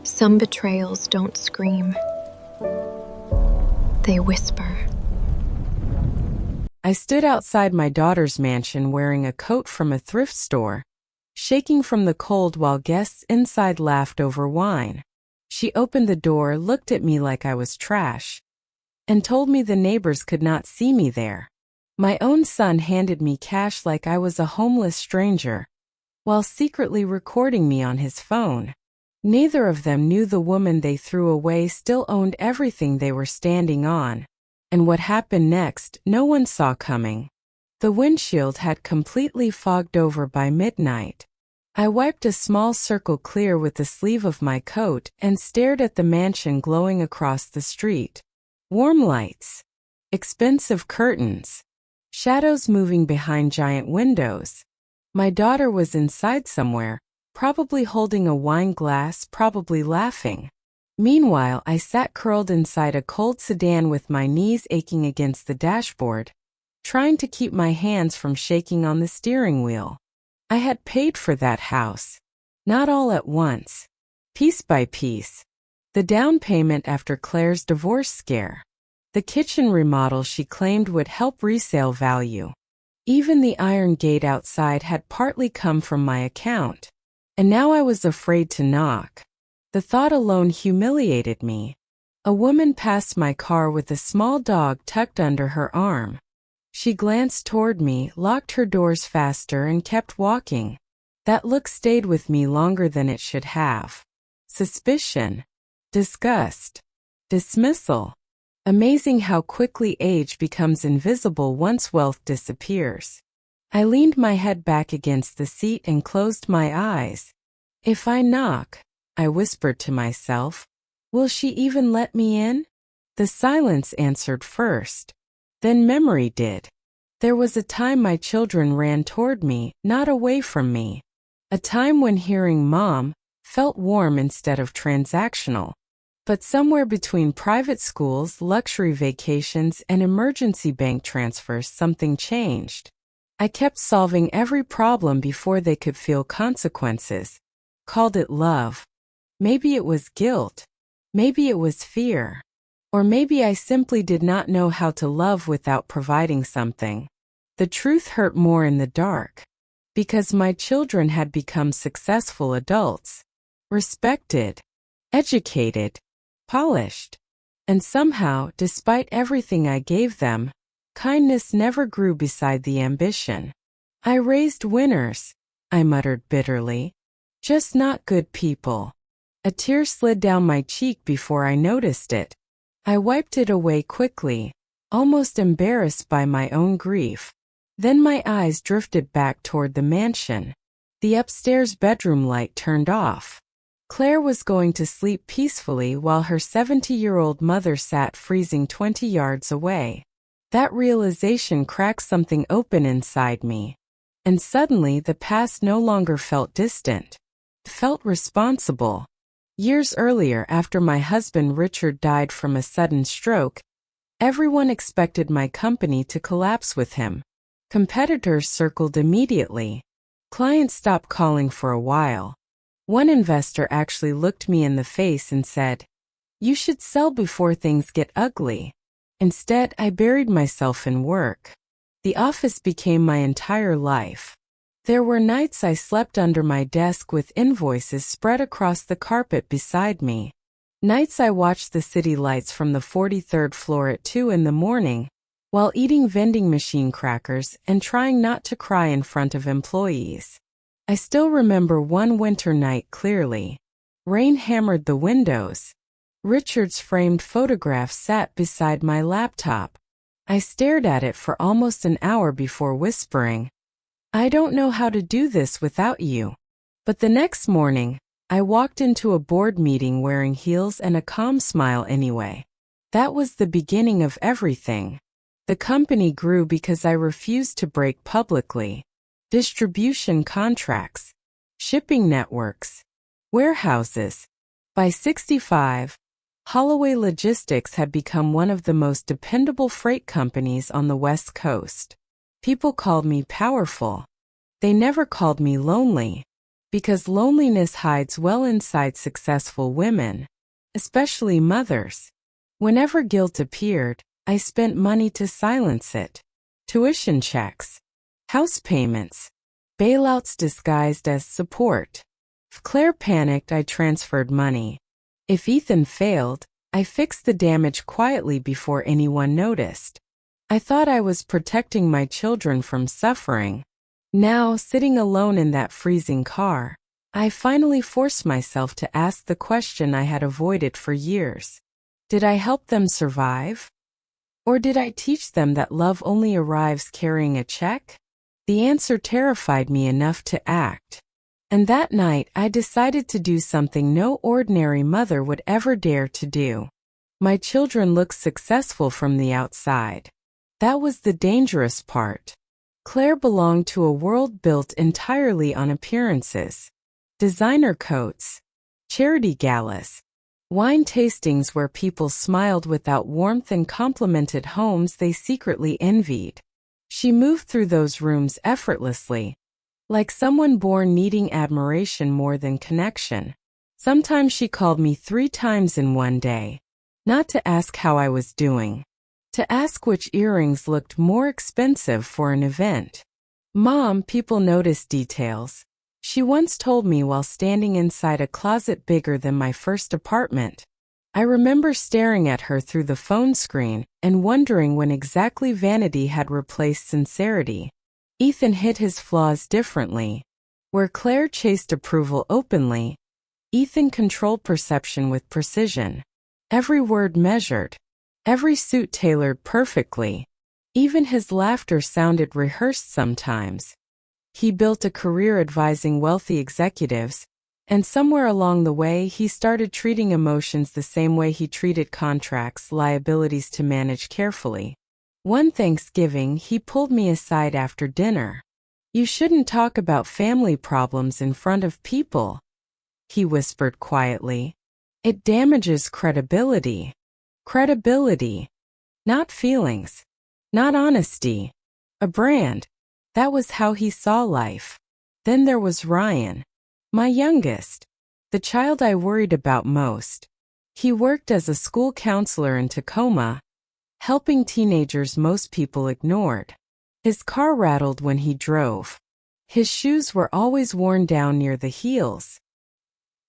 Some betrayals don't scream. They whisper. I stood outside my daughter's mansion wearing a coat from a thrift store, shaking from the cold while guests inside laughed over wine. She opened the door, looked at me like I was trash, and told me the neighbors could not see me there. My own son handed me cash like I was a homeless stranger, while secretly recording me on his phone. Neither of them knew the woman they threw away still owned everything they were standing on, and what happened next no one saw coming. The windshield had completely fogged over by midnight. I wiped a small circle clear with the sleeve of my coat and stared at the mansion glowing across the street. Warm lights, expensive curtains, shadows moving behind giant windows. My daughter was inside somewhere, probably holding a wine glass, probably laughing. Meanwhile, I sat curled inside a cold sedan with my knees aching against the dashboard, trying to keep my hands from shaking on the steering wheel. I had paid for that house. Not all at once. Piece by piece. The down payment after Claire's divorce scare. The kitchen remodel she claimed would help resale value. Even the iron gate outside had partly come from my account. And now I was afraid to knock. The thought alone humiliated me. A woman passed my car with a small dog tucked under her arm. She glanced toward me, locked her doors faster, and kept walking. That look stayed with me longer than it should have. Suspicion. Disgust. Dismissal. Amazing how quickly age becomes invisible once wealth disappears. I leaned my head back against the seat and closed my eyes. If I knock, I whispered to myself, will she even let me in? The silence answered first. Then memory did. There was a time my children ran toward me, not away from me. A time when hearing "Mom" felt warm instead of transactional. But somewhere between private schools, luxury vacations, and emergency bank transfers, something changed. I kept solving every problem before they could feel consequences. Called it love. Maybe it was guilt. Maybe it was fear. Or maybe I simply did not know how to love without providing something. The truth hurt more in the dark. Because my children had become successful adults. Respected. Educated. Polished. And somehow, despite everything I gave them, kindness never grew beside the ambition. I raised winners, I muttered bitterly. Just not good people. A tear slid down my cheek before I noticed it. I wiped it away quickly, almost embarrassed by my own grief. Then my eyes drifted back toward the mansion. The upstairs bedroom light turned off. Claire was going to sleep peacefully while her 70-year-old mother sat freezing 20 yards away. That realization cracked something open inside me. And suddenly the past no longer felt distant. It felt responsible. Years earlier, after my husband Richard died from a sudden stroke, everyone expected my company to collapse with him. Competitors circled immediately. Clients stopped calling for a while. One investor actually looked me in the face and said, "You should sell before things get ugly." Instead, I buried myself in work. The office became my entire life. There were nights I slept under my desk with invoices spread across the carpet beside me. Nights I watched the city lights from the 43rd floor at 2 in the morning, while eating vending machine crackers and trying not to cry in front of employees. I still remember one winter night clearly. Rain hammered the windows. Richard's framed photograph sat beside my laptop. I stared at it for almost an hour before whispering, "I don't know how to do this without you." But the next morning, I walked into a board meeting wearing heels and a calm smile anyway. That was the beginning of everything. The company grew because I refused to break publicly. Distribution contracts, shipping networks, warehouses. By 65, Holloway Logistics had become one of the most dependable freight companies on the West Coast. People called me powerful. They never called me lonely. Because loneliness hides well inside successful women, especially mothers. Whenever guilt appeared, I spent money to silence it. Tuition checks, house payments, bailouts disguised as support. If Claire panicked, I transferred money. If Ethan failed, I fixed the damage quietly before anyone noticed. I thought I was protecting my children from suffering. Now, sitting alone in that freezing car, I finally forced myself to ask the question I had avoided for years. Did I help them survive? Or did I teach them that love only arrives carrying a check? The answer terrified me enough to act. And that night, I decided to do something no ordinary mother would ever dare to do. My children looked successful from the outside. That was the dangerous part. Claire belonged to a world built entirely on appearances. Designer coats, charity galas, wine tastings where people smiled without warmth and complimented homes they secretly envied. She moved through those rooms effortlessly, like someone born needing admiration more than connection. Sometimes she called me 3 times in one day, not to ask how I was doing, to ask which earrings looked more expensive for an event. Mom, people notice details. She once told me while standing inside a closet bigger than my first apartment. I remember staring at her through the phone screen and wondering when exactly vanity had replaced sincerity. Ethan hid his flaws differently. Where Claire chased approval openly, Ethan controlled perception with precision. Every word measured, every suit tailored perfectly. Even his laughter sounded rehearsed sometimes. He built a career advising wealthy executives, and somewhere along the way he started treating emotions the same way he treated contracts, liabilities to manage carefully. One Thanksgiving, he pulled me aside after dinner. "You shouldn't talk about family problems in front of people," he whispered quietly. "It damages credibility." Credibility. Not feelings. Not honesty. A brand. That was how he saw life. Then there was Ryan, my youngest, the child I worried about most. He worked as a school counselor in Tacoma, helping teenagers most people ignored. His car rattled when he drove. His shoes were always worn down near the heels.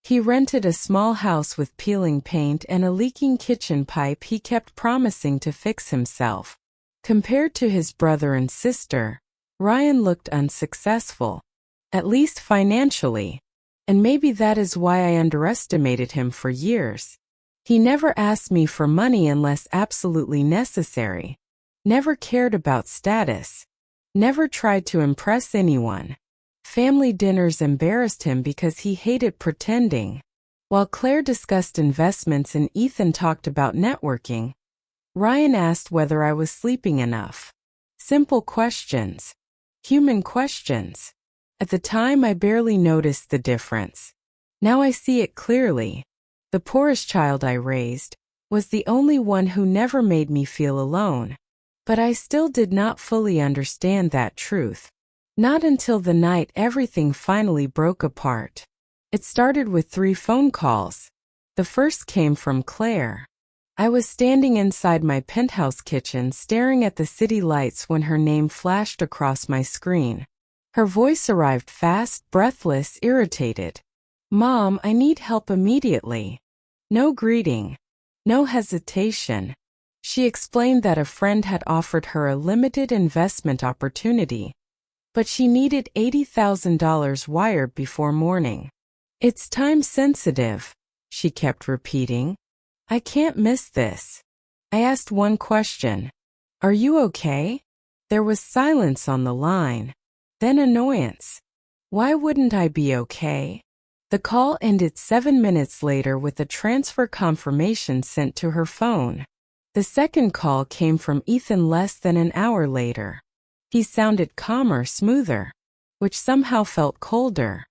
He rented a small house with peeling paint and a leaking kitchen pipe he kept promising to fix himself. Compared to his brother and sister, Ryan looked unsuccessful, at least financially, and maybe that is why I underestimated him for years. He never asked me for money unless absolutely necessary, never cared about status, never tried to impress anyone. Family dinners embarrassed him because he hated pretending. While Claire discussed investments and Ethan talked about networking, Ryan asked whether I was sleeping enough. Simple questions. Human questions. At the time, I barely noticed the difference. Now I see it clearly. The poorest child I raised was the only one who never made me feel alone. But I still did not fully understand that truth. Not until the night everything finally broke apart. It started with 3 phone calls. The first came from Claire. I was standing inside my penthouse kitchen staring at the city lights when her name flashed across my screen. Her voice arrived fast, breathless, irritated. "Mom, I need help immediately." No greeting. No hesitation. She explained that a friend had offered her a limited investment opportunity, but she needed $80,000 wired before morning. "It's time sensitive," she kept repeating. "I can't miss this." I asked one question. "Are you okay?" There was silence on the line. Then annoyance. Why wouldn't I be okay? The call ended 7 minutes later with a transfer confirmation sent to her phone. The second call came from Ethan less than an hour later. He sounded calmer, smoother, which somehow felt colder.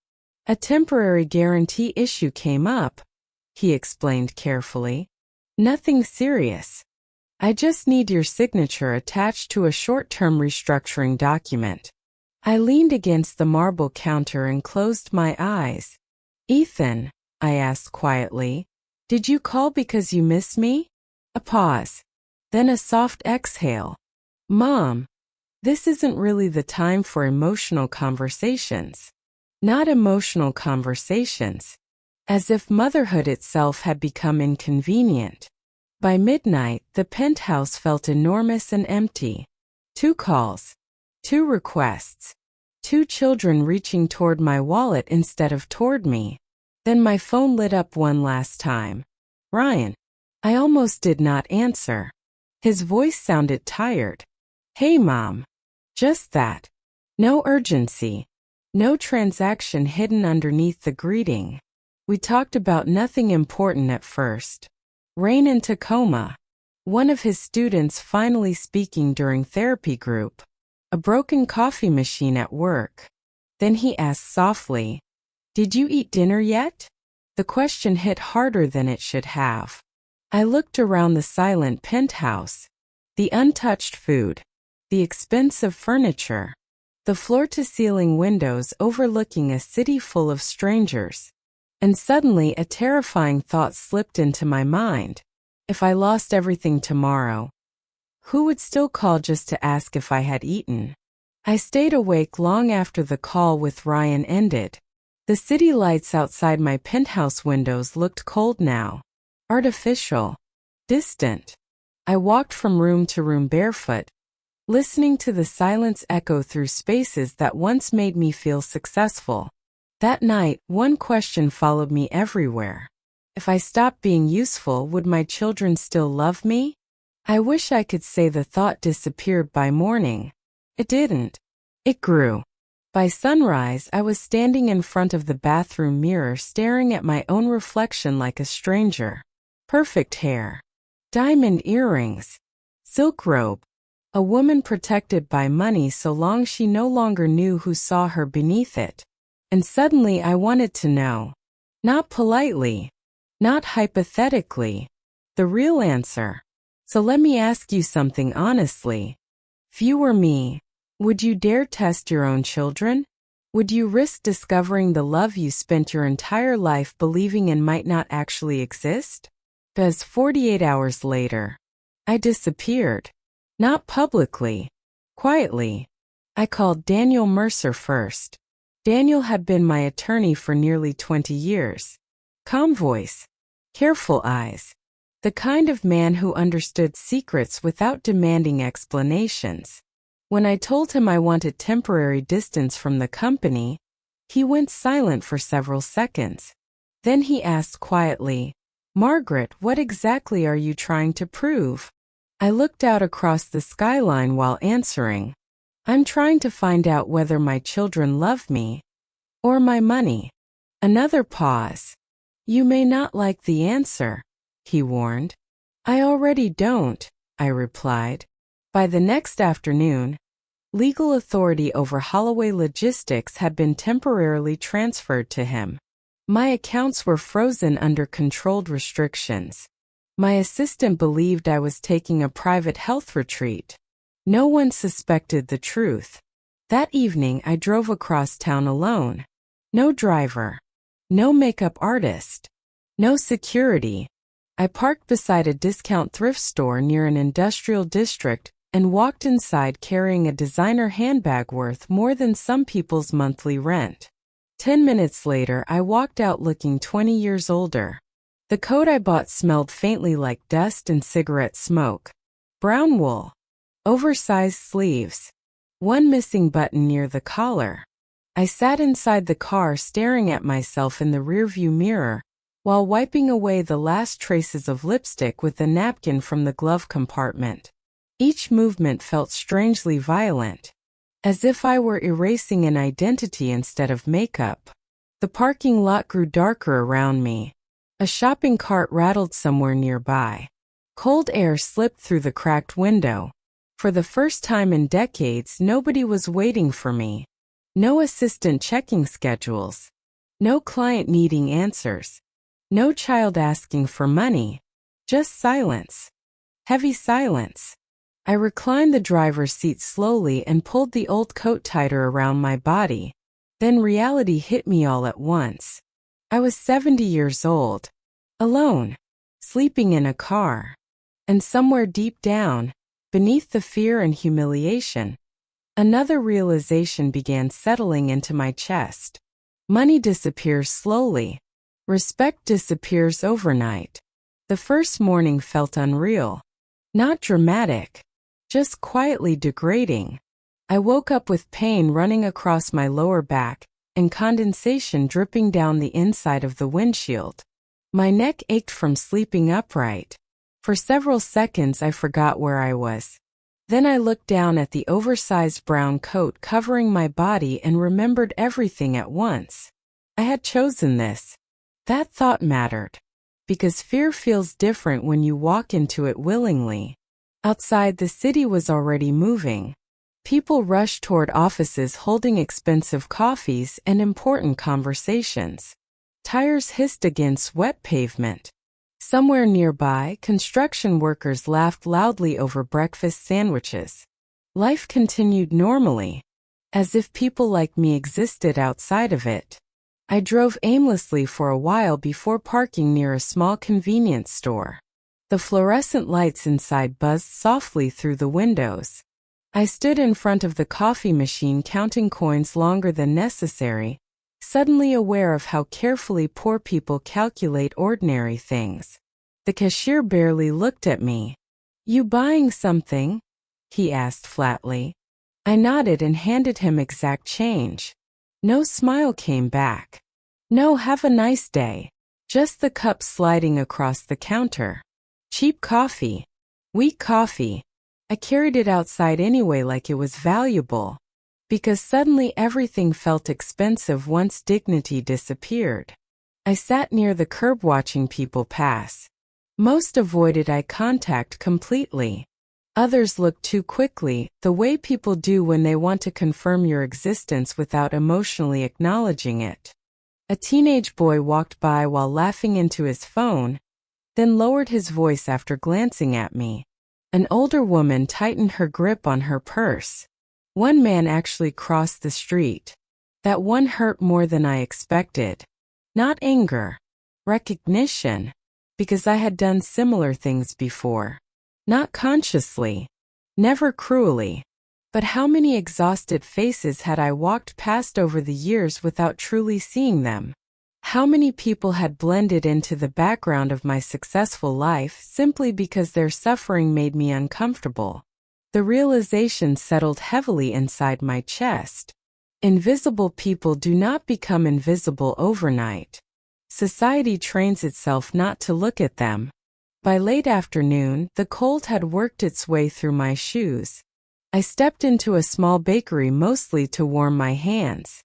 "A temporary guarantee issue came up," he explained carefully. "Nothing serious. I just need your signature attached to a short-term restructuring document." I leaned against the marble counter and closed my eyes. Ethan, I asked quietly, did you call because you miss me? A pause. Then a soft exhale. Mom, this isn't really the time for emotional conversations. Not emotional conversations. As if motherhood itself had become inconvenient. By midnight, the penthouse felt enormous and empty. 2 calls. 2 requests. 2 children reaching toward my wallet instead of toward me. Then my phone lit up one last time. Ryan. I almost did not answer. His voice sounded tired. Hey, Mom. Just that. No urgency. No transaction hidden underneath the greeting. We talked about nothing important at first. Rain in Tacoma. One of his students finally speaking during therapy group. A broken coffee machine at work. Then he asked softly, did you eat dinner yet? The question hit harder than it should have. I looked around the silent penthouse. The untouched food. The expensive furniture. The floor-to-ceiling windows overlooking a city full of strangers. And suddenly a terrifying thought slipped into my mind. If I lost everything tomorrow, who would still call just to ask if I had eaten? I stayed awake long after the call with Ryan ended. The city lights outside my penthouse windows looked cold now. Artificial. Distant. I walked from room to room barefoot, listening to the silence echo through spaces that once made me feel successful. That night, one question followed me everywhere. If I stopped being useful, would my children still love me? I wish I could say the thought disappeared by morning. It didn't. It grew. By sunrise, I was standing in front of the bathroom mirror staring at my own reflection like a stranger. Perfect hair. Diamond earrings. Silk robe. A woman protected by money so long she no longer knew who saw her beneath it. And suddenly I wanted to know. Not politely. Not hypothetically. The real answer. So let me ask you something honestly. If you were me, would you dare test your own children? Would you risk discovering the love you spent your entire life believing in might not actually exist? Because 48 hours later, I disappeared. Not publicly. Quietly. I called Daniel Mercer first. Daniel had been my attorney for nearly 20 years. Calm voice. Careful eyes. The kind of man who understood secrets without demanding explanations. When I told him I wanted temporary distance from the company, he went silent for several seconds. Then he asked quietly, Margaret, what exactly are you trying to prove? I looked out across the skyline while answering. I'm trying to find out whether my children love me or my money. Another pause. You may not like the answer, he warned. I already don't, I replied. By the next afternoon, legal authority over Holloway Logistics had been temporarily transferred to him. My accounts were frozen under controlled restrictions. My assistant believed I was taking a private health retreat. No one suspected the truth. That evening I drove across town alone. No driver. No makeup artist. No security. I parked beside a discount thrift store near an industrial district and walked inside carrying a designer handbag worth more than some people's monthly rent. 10 minutes later, I walked out looking 20 years older. The coat I bought smelled faintly like dust and cigarette smoke. Brown wool. Oversized sleeves. One missing button near the collar. I sat inside the car staring at myself in the rearview mirror, while wiping away the last traces of lipstick with a napkin from the glove compartment. Each movement felt strangely violent, as if I were erasing an identity instead of makeup. The parking lot grew darker around me. A shopping cart rattled somewhere nearby. Cold air slipped through the cracked window. For the first time in decades, nobody was waiting for me. No assistant checking schedules. No client needing answers. No child asking for money. Just silence. Heavy silence. I reclined the driver's seat slowly and pulled the old coat tighter around my body. Then reality hit me all at once. I was 70 years old, alone, sleeping in a car. And somewhere deep down, beneath the fear and humiliation, another realization began settling into my chest. Money disappears slowly. Respect disappears overnight. The first morning felt unreal. Not dramatic, just quietly degrading. I woke up with pain running across my lower back and condensation dripping down the inside of the windshield. My neck ached from sleeping upright. For several seconds I forgot where I was. Then I looked down at the oversized brown coat covering my body and remembered everything at once. I had chosen this. That thought mattered. Because fear feels different when you walk into it willingly. Outside, the city was already moving. People rushed toward offices holding expensive coffees and important conversations. Tires hissed against wet pavement. Somewhere nearby, construction workers laughed loudly over breakfast sandwiches. Life continued normally, as if people like me existed outside of it. I drove aimlessly for a while before parking near a small convenience store. The fluorescent lights inside buzzed softly through the windows. I stood in front of the coffee machine counting coins longer than necessary, suddenly aware of how carefully poor people calculate ordinary things. The cashier barely looked at me. "You buying something?" he asked flatly. I nodded and handed him exact change. No smile came back. "No, have a nice day." Just the cup sliding across the counter. Cheap coffee. Weak coffee. I carried it outside anyway like it was valuable. Because suddenly everything felt expensive once dignity disappeared. I sat near the curb watching people pass. Most avoided eye contact completely. Others looked too quickly, the way people do when they want to confirm your existence without emotionally acknowledging it. A teenage boy walked by while laughing into his phone, then lowered his voice after glancing at me. An older woman tightened her grip on her purse. One man actually crossed the street. That one hurt more than I expected. Not anger. Recognition. Because I had done similar things before. Not consciously. Never cruelly. But how many exhausted faces had I walked past over the years without truly seeing them? How many people had blended into the background of my successful life simply because their suffering made me uncomfortable? The realization settled heavily inside my chest. Invisible people do not become invisible overnight. Society trains itself not to look at them. By late afternoon, the cold had worked its way through my shoes. I stepped into a small bakery mostly to warm my hands.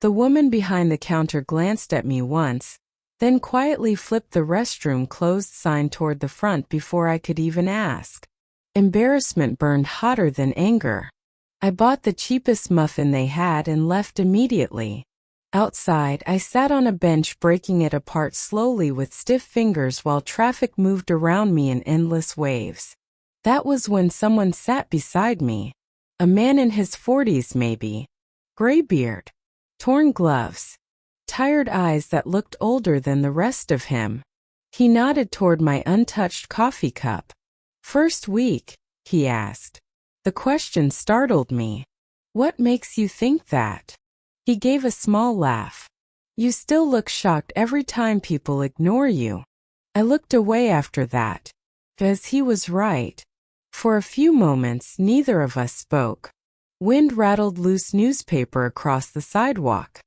The woman behind the counter glanced at me once, then quietly flipped the restroom closed sign toward the front before I could even ask. Embarrassment burned hotter than anger. I bought the cheapest muffin they had and left immediately. Outside, I sat on a bench breaking it apart slowly with stiff fingers while traffic moved around me in endless waves. That was when someone sat beside me. A man in his 40s maybe. Gray beard. Torn gloves. Tired eyes that looked older than the rest of him. He nodded toward my untouched coffee cup. "First week?" he asked. The question startled me. "What makes you think that?" He gave a small laugh. "You still look shocked every time people ignore you." I looked away after that. Because he was right. For a few moments, neither of us spoke. Wind rattled loose newspaper across the sidewalk.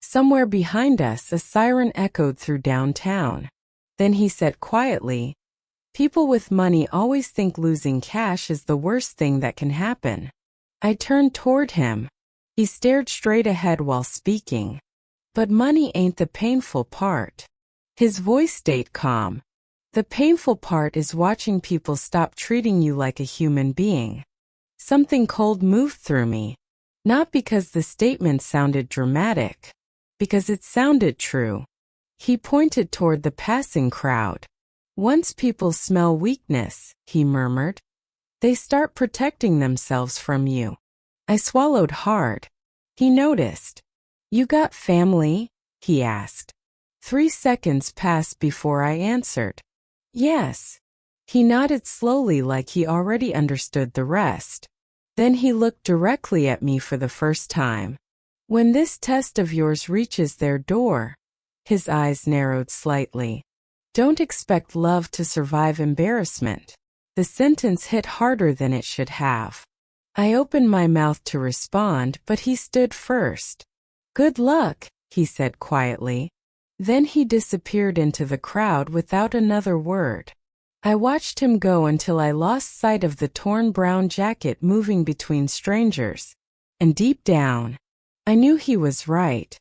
Somewhere behind us, a siren echoed through downtown. Then he said quietly, "People with money always think losing cash is the worst thing that can happen." I turned toward him. He stared straight ahead while speaking. "But money ain't the painful part." His voice stayed calm. "The painful part is watching people stop treating you like a human being." Something cold moved through me. Not because the statement sounded dramatic. Because it sounded true. He pointed toward the passing crowd. "Once people smell weakness," he murmured, They start protecting themselves from you. I swallowed hard. He noticed. You got family? He asked. 3 seconds passed before I answered. Yes. He nodded slowly like he already understood the rest. Then he looked directly at me for the first time. When this test of yours reaches their door, his eyes narrowed slightly. Don't expect love to survive embarrassment. The sentence hit harder than it should have. I opened my mouth to respond, but he stood first. Good luck, he said quietly. Then he disappeared into the crowd without another word. I watched him go until I lost sight of the torn brown jacket moving between strangers. And deep down, I knew he was right.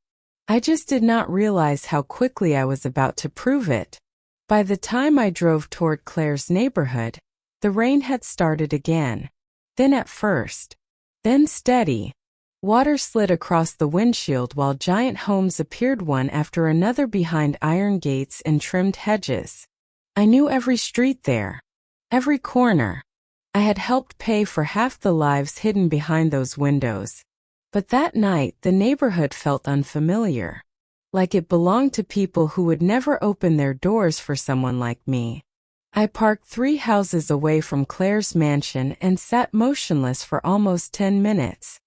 I just did not realize how quickly I was about to prove it. By the time I drove toward Claire's neighborhood, the rain had started again. Thin at first, then steady. Water slid across the windshield while giant homes appeared one after another behind iron gates and trimmed hedges. I knew every street there, every corner. I had helped pay for half the lives hidden behind those windows. But that night the neighborhood felt unfamiliar, like it belonged to people who would never open their doors for someone like me. I parked 3 houses away from Claire's mansion and sat motionless for almost 10 minutes.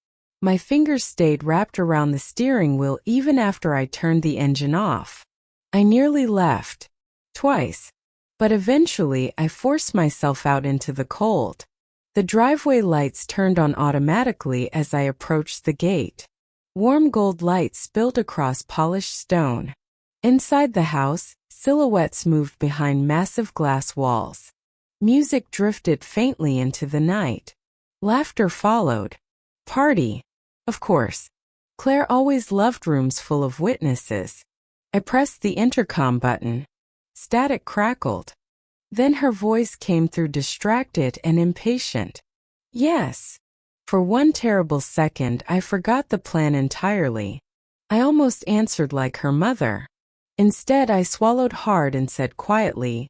My fingers stayed wrapped around the steering wheel even after I turned the engine off. I nearly left. Twice. But eventually I forced myself out into the cold. The driveway lights turned on automatically as I approached the gate. Warm gold light spilled across polished stone. Inside the house, silhouettes moved behind massive glass walls. Music drifted faintly into the night. Laughter followed. Party. Of course. Claire always loved rooms full of witnesses. I pressed the intercom button. Static crackled. Then her voice came through, distracted and impatient. Yes. For one terrible second I forgot the plan entirely. I almost answered like her mother. Instead I swallowed hard and said quietly,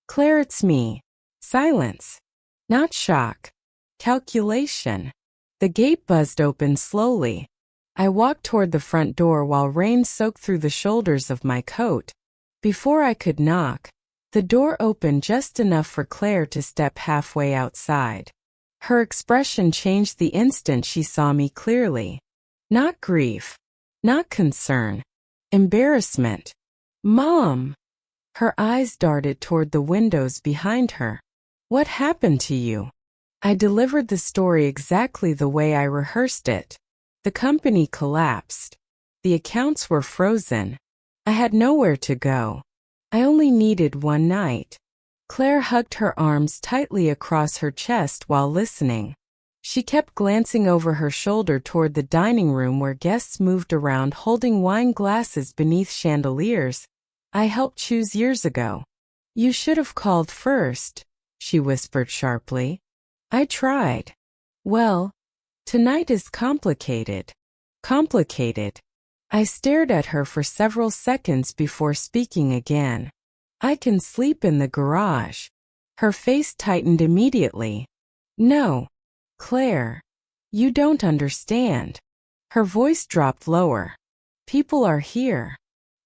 Claire, it's me. Silence. Not shock. Calculation. The gate buzzed open slowly. I walked toward the front door while rain soaked through the shoulders of my coat. Before I could knock, the door opened just enough for Claire to step halfway outside. Her expression changed the instant she saw me clearly. Not grief. Not concern. Embarrassment. Mom! Her eyes darted toward the windows behind her. What happened to you? I delivered the story exactly the way I rehearsed it. The company collapsed. The accounts were frozen. I had nowhere to go. I only needed one night. Claire hugged her arms tightly across her chest while listening. She kept glancing over her shoulder toward the dining room where guests moved around holding wine glasses beneath chandeliers I helped choose years ago. You should have called first, she whispered sharply. I tried. Well, tonight is complicated. Complicated. I stared at her for several seconds before speaking again. I can sleep in the garage. Her face tightened immediately. No, Claire. You don't understand. Her voice dropped lower. People are here.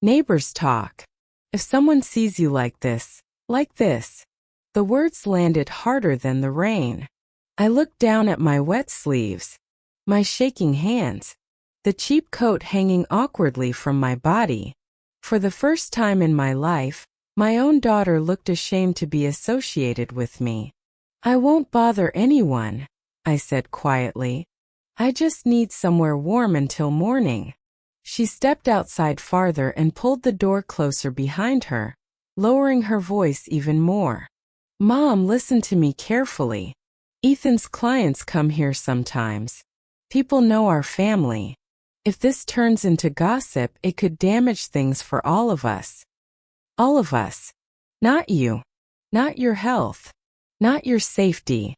Neighbors talk. If someone sees you like this. The words landed harder than the rain. I looked down at my wet sleeves, my shaking hands, the cheap coat hanging awkwardly from my body. For the first time in my life, my own daughter looked ashamed to be associated with me. I won't bother anyone, I said quietly. I just need somewhere warm until morning. She stepped outside farther and pulled the door closer behind her, lowering her voice even more. Mom, listen to me carefully. Ethan's clients come here sometimes. People know our family. If this turns into gossip, it could damage things for all of us. All of us. Not you. Not your health. Not your safety.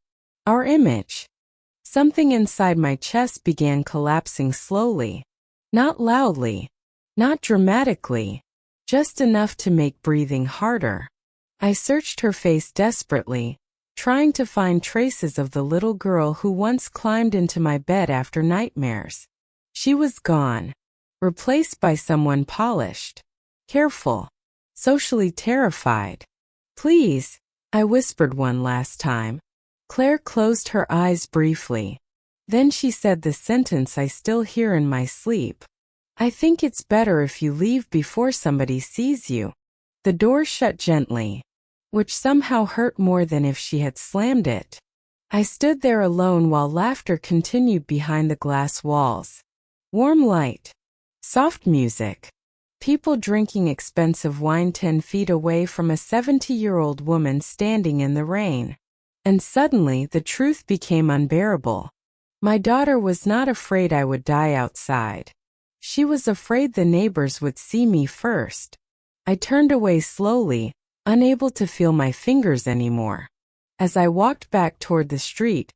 Our image. Something inside my chest began collapsing slowly. Not loudly. Not dramatically. Just enough to make breathing harder. I searched her face desperately, trying to find traces of the little girl who once climbed into my bed after nightmares. She was gone, replaced by someone polished, careful, socially terrified. "Please," I whispered one last time. Claire closed her eyes briefly. Then she said the sentence I still hear in my sleep. "I think it's better if you leave before somebody sees you." The door shut gently, which somehow hurt more than if she had slammed it. I stood there alone while laughter continued behind the glass walls. Warm light, soft music, people drinking expensive wine 10 feet away from a 70-year-old woman standing in the rain. And suddenly the truth became unbearable. My daughter was not afraid I would die outside. She was afraid the neighbors would see me first. I turned away slowly, unable to feel my fingers anymore. As I walked back toward the street,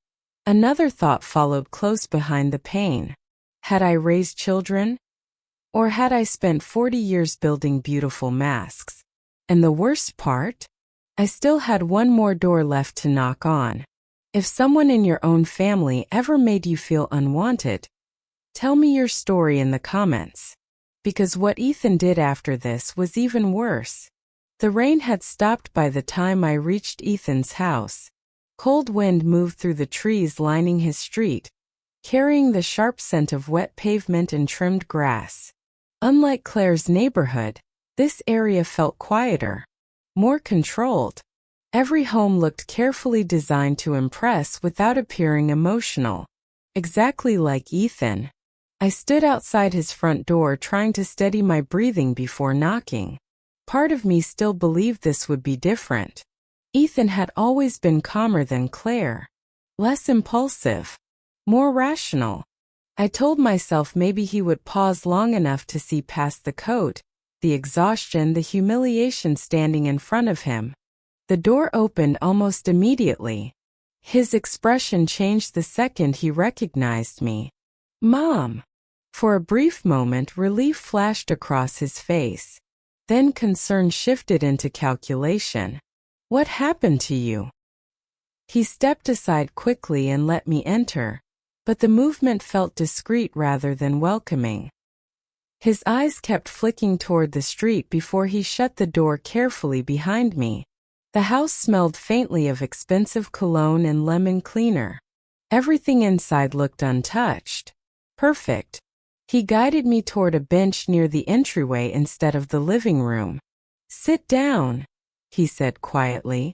another thought followed close behind the pain. Had I raised children? Or had I spent 40 years building beautiful masks? And the worst part? I still had one more door left to knock on. If someone in your own family ever made you feel unwanted, tell me your story in the comments. Because what Ethan did after this was even worse. The rain had stopped by the time I reached Ethan's house. Cold wind moved through the trees lining his street, carrying the sharp scent of wet pavement and trimmed grass. Unlike Claire's neighborhood, this area felt quieter, more controlled. Every home looked carefully designed to impress without appearing emotional. Exactly like Ethan. I stood outside his front door trying to steady my breathing before knocking. Part of me still believed this would be different. Ethan had always been calmer than Claire. Less impulsive. More rational. I told myself maybe he would pause long enough to see past the coat, the exhaustion, the humiliation standing in front of him. The door opened almost immediately. His expression changed the second he recognized me. "Mom!" For a brief moment, relief flashed across his face. Then concern shifted into calculation. "What happened to you?" He stepped aside quickly and let me enter, but the movement felt discreet rather than welcoming. His eyes kept flicking toward the street before he shut the door carefully behind me. The house smelled faintly of expensive cologne and lemon cleaner. Everything inside looked untouched. Perfect. He guided me toward a bench near the entryway instead of the living room. "Sit down," he said quietly.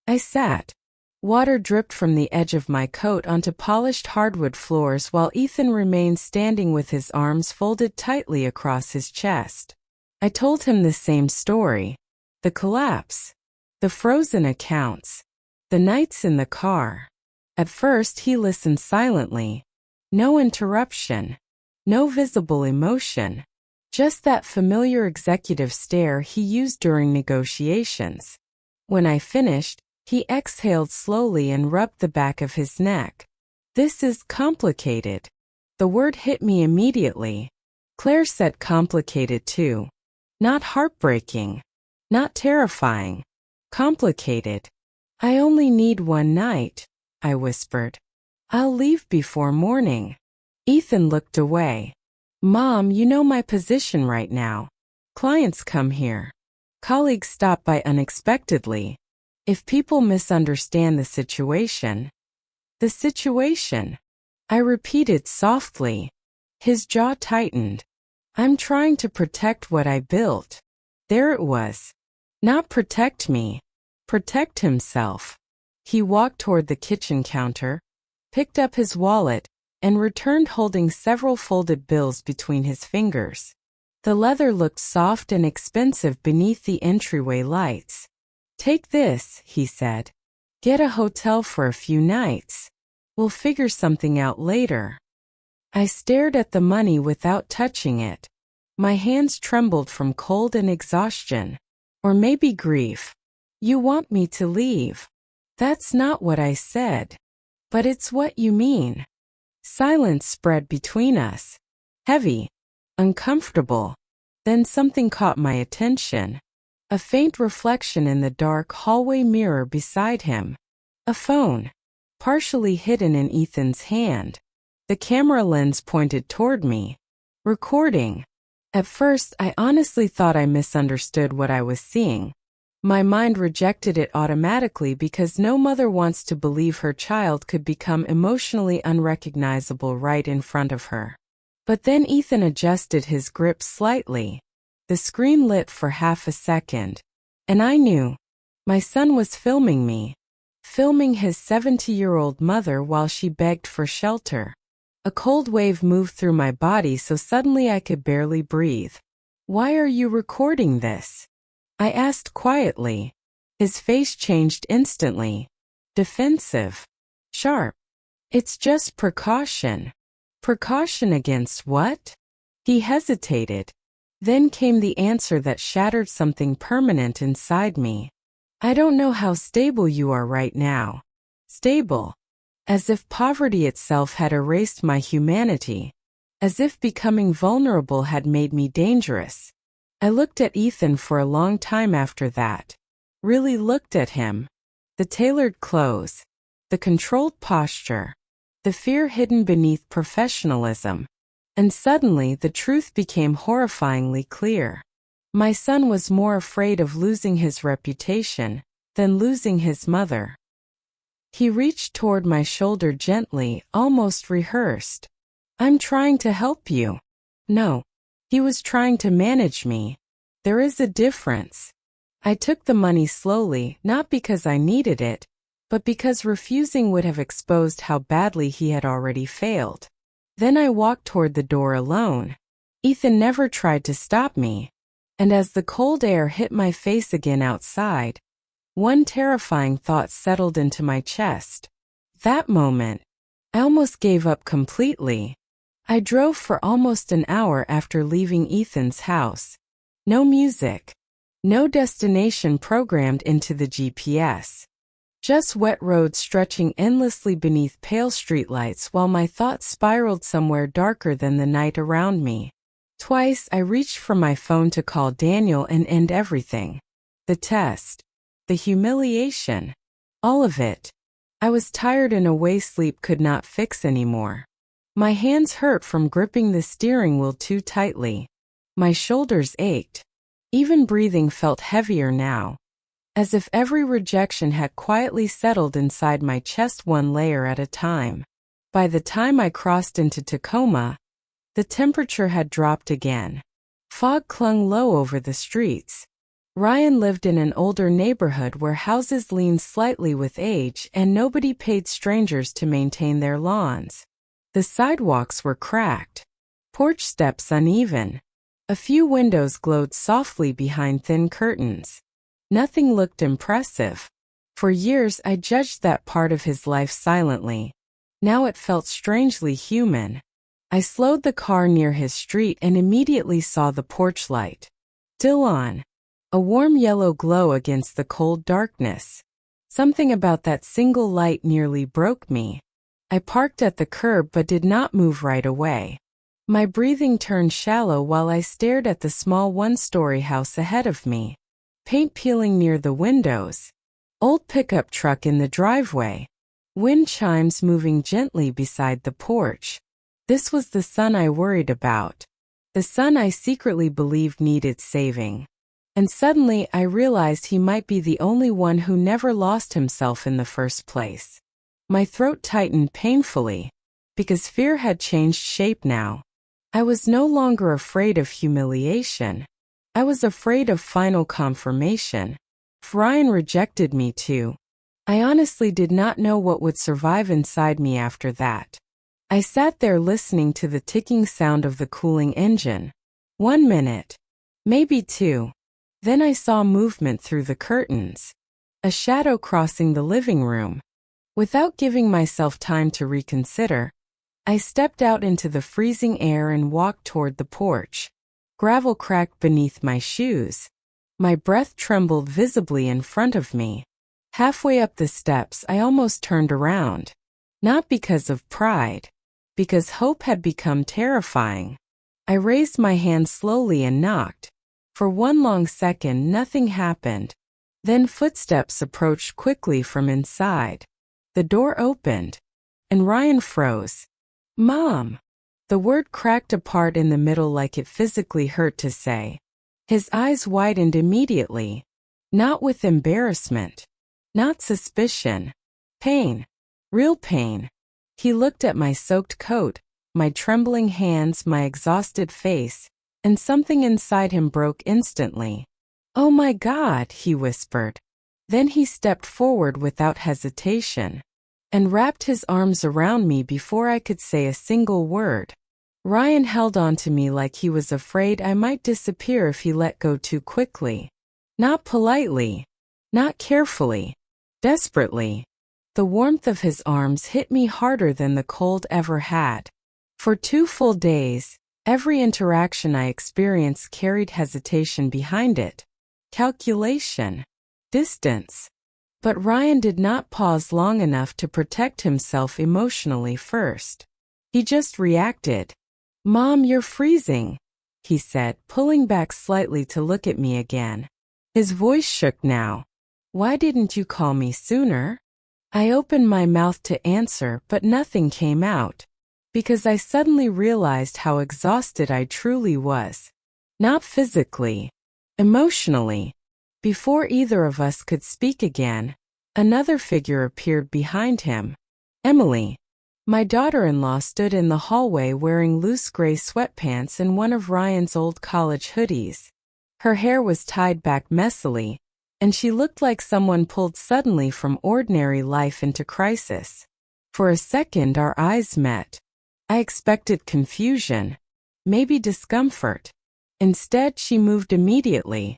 I sat. Water dripped from the edge of my coat onto polished hardwood floors while Ethan remained standing with his arms folded tightly across his chest. I told him the same story. The collapse. The frozen accounts. The nights in the car. At first he listened silently. No interruption. No visible emotion. Just that familiar executive stare he used during negotiations. When I finished, he exhaled slowly and rubbed the back of his neck. "This is complicated." The word hit me immediately. Claire said complicated too. Not heartbreaking. Not terrifying. Complicated. "I only need one night," I whispered. "I'll leave before morning." Ethan looked away. "Mom, you know my position right now. Clients come here. Colleagues stop by unexpectedly. If people misunderstand the situation." "The situation," I repeated softly. His jaw tightened. "I'm trying to protect what I built." There it was. Not protect me. Protect himself. He walked toward the kitchen counter, picked up his wallet, and returned holding several folded bills between his fingers. The leather looked soft and expensive beneath the entryway lights. "Take this," he said. "Get a hotel for a few nights. We'll figure something out later." I stared at the money without touching it. My hands trembled from cold and exhaustion. Or maybe grief. "You want me to leave." "That's not what I said." "But it's what you mean." Silence spread between us. Heavy. Uncomfortable. Then something caught my attention. A faint reflection in the dark hallway mirror beside him. A phone, partially hidden in Ethan's hand. The camera lens pointed toward me. Recording. At first, I honestly thought I misunderstood what I was seeing. My mind rejected it automatically because no mother wants to believe her child could become emotionally unrecognizable right in front of her. But then Ethan adjusted his grip slightly. The screen lit for half a second. And I knew. My son was filming me. Filming his 70-year-old mother while she begged for shelter. A cold wave moved through my body so suddenly I could barely breathe. "Why are you recording this?" I asked quietly. His face changed instantly. Defensive. Sharp. "It's just precaution." Precaution against what? He hesitated. Then came the answer that shattered something permanent inside me. "I don't know how stable you are right now." Stable. As if poverty itself had erased my humanity. As if becoming vulnerable had made me dangerous. I looked at Ethan for a long time after that. Really looked at him. The tailored clothes. The controlled posture. The fear hidden beneath professionalism. And suddenly the truth became horrifyingly clear. My son was more afraid of losing his reputation than losing his mother. He reached toward my shoulder gently, almost rehearsed. "I'm trying to help you." No. He was trying to manage me. There is a difference. I took the money slowly, not because I needed it, but because refusing would have exposed how badly he had already failed. Then I walked toward the door alone. Ethan never tried to stop me. And as the cold air hit my face again outside, one terrifying thought settled into my chest. That moment, I almost gave up completely. I drove for almost an hour after leaving Ethan's house. No music. No destination programmed into the GPS. Just wet roads stretching endlessly beneath pale streetlights while my thoughts spiraled somewhere darker than the night around me. Twice I reached for my phone to call Daniel and end everything. The test. The humiliation. All of it. I was tired in a way sleep could not fix anymore. My hands hurt from gripping the steering wheel too tightly. My shoulders ached. Even breathing felt heavier now. As if every rejection had quietly settled inside my chest one layer at a time. By the time I crossed into Tacoma, the temperature had dropped again. Fog clung low over the streets. Ryan lived in an older neighborhood where houses leaned slightly with age and nobody paid strangers to maintain their lawns. The sidewalks were cracked. Porch steps uneven. A few windows glowed softly behind thin curtains. Nothing looked impressive. For years I judged that part of his life silently. Now it felt strangely human. I slowed the car near his street and immediately saw the porch light. Still on. A warm yellow glow against the cold darkness. Something about that single light nearly broke me. I parked at the curb but did not move right away. My breathing turned shallow while I stared at the small one-story house ahead of me. Paint peeling near the windows. Old pickup truck in the driveway. Wind chimes moving gently beside the porch. This was the son I worried about. The son I secretly believed needed saving. And suddenly I realized he might be the only one who never lost himself in the first place. My throat tightened painfully, because fear had changed shape now. I was no longer afraid of humiliation. I was afraid of final confirmation. If Ryan rejected me too, I honestly did not know what would survive inside me after that. I sat there listening to the ticking sound of the cooling engine. 1 minute. Maybe 2. Then I saw movement through the curtains. A shadow crossing the living room. Without giving myself time to reconsider, I stepped out into the freezing air and walked toward the porch. Gravel cracked beneath my shoes. My breath trembled visibly in front of me. Halfway up the steps, I almost turned around. Not because of pride. Because hope had become terrifying. I raised my hand slowly and knocked. For one long second, nothing happened. Then footsteps approached quickly from inside. The door opened, and Ryan froze. "Mom!" The word cracked apart in the middle like it physically hurt to say. His eyes widened immediately. Not with embarrassment. Not suspicion. Pain. Real pain. He looked at my soaked coat, my trembling hands, my exhausted face, and something inside him broke instantly. "Oh my God," he whispered. Then he stepped forward without hesitation and wrapped his arms around me before I could say a single word. Ryan held on to me like he was afraid I might disappear if he let go too quickly. Not politely, not carefully, desperately. The warmth of his arms hit me harder than the cold ever had. For 2 full days, every interaction I experienced carried hesitation behind it. Calculation. Distance. But Ryan did not pause long enough to protect himself emotionally first. He just reacted. "Mom, you're freezing," he said, pulling back slightly to look at me again. His voice shook now. "Why didn't you call me sooner?" I opened my mouth to answer, but nothing came out, because I suddenly realized how exhausted I truly was. Not physically, emotionally. Before either of us could speak again, another figure appeared behind him. Emily. My daughter-in-law stood in the hallway wearing loose gray sweatpants and one of Ryan's old college hoodies. Her hair was tied back messily, and she looked like someone pulled suddenly from ordinary life into crisis. For a second our eyes met. I expected confusion, maybe discomfort. Instead, she moved immediately.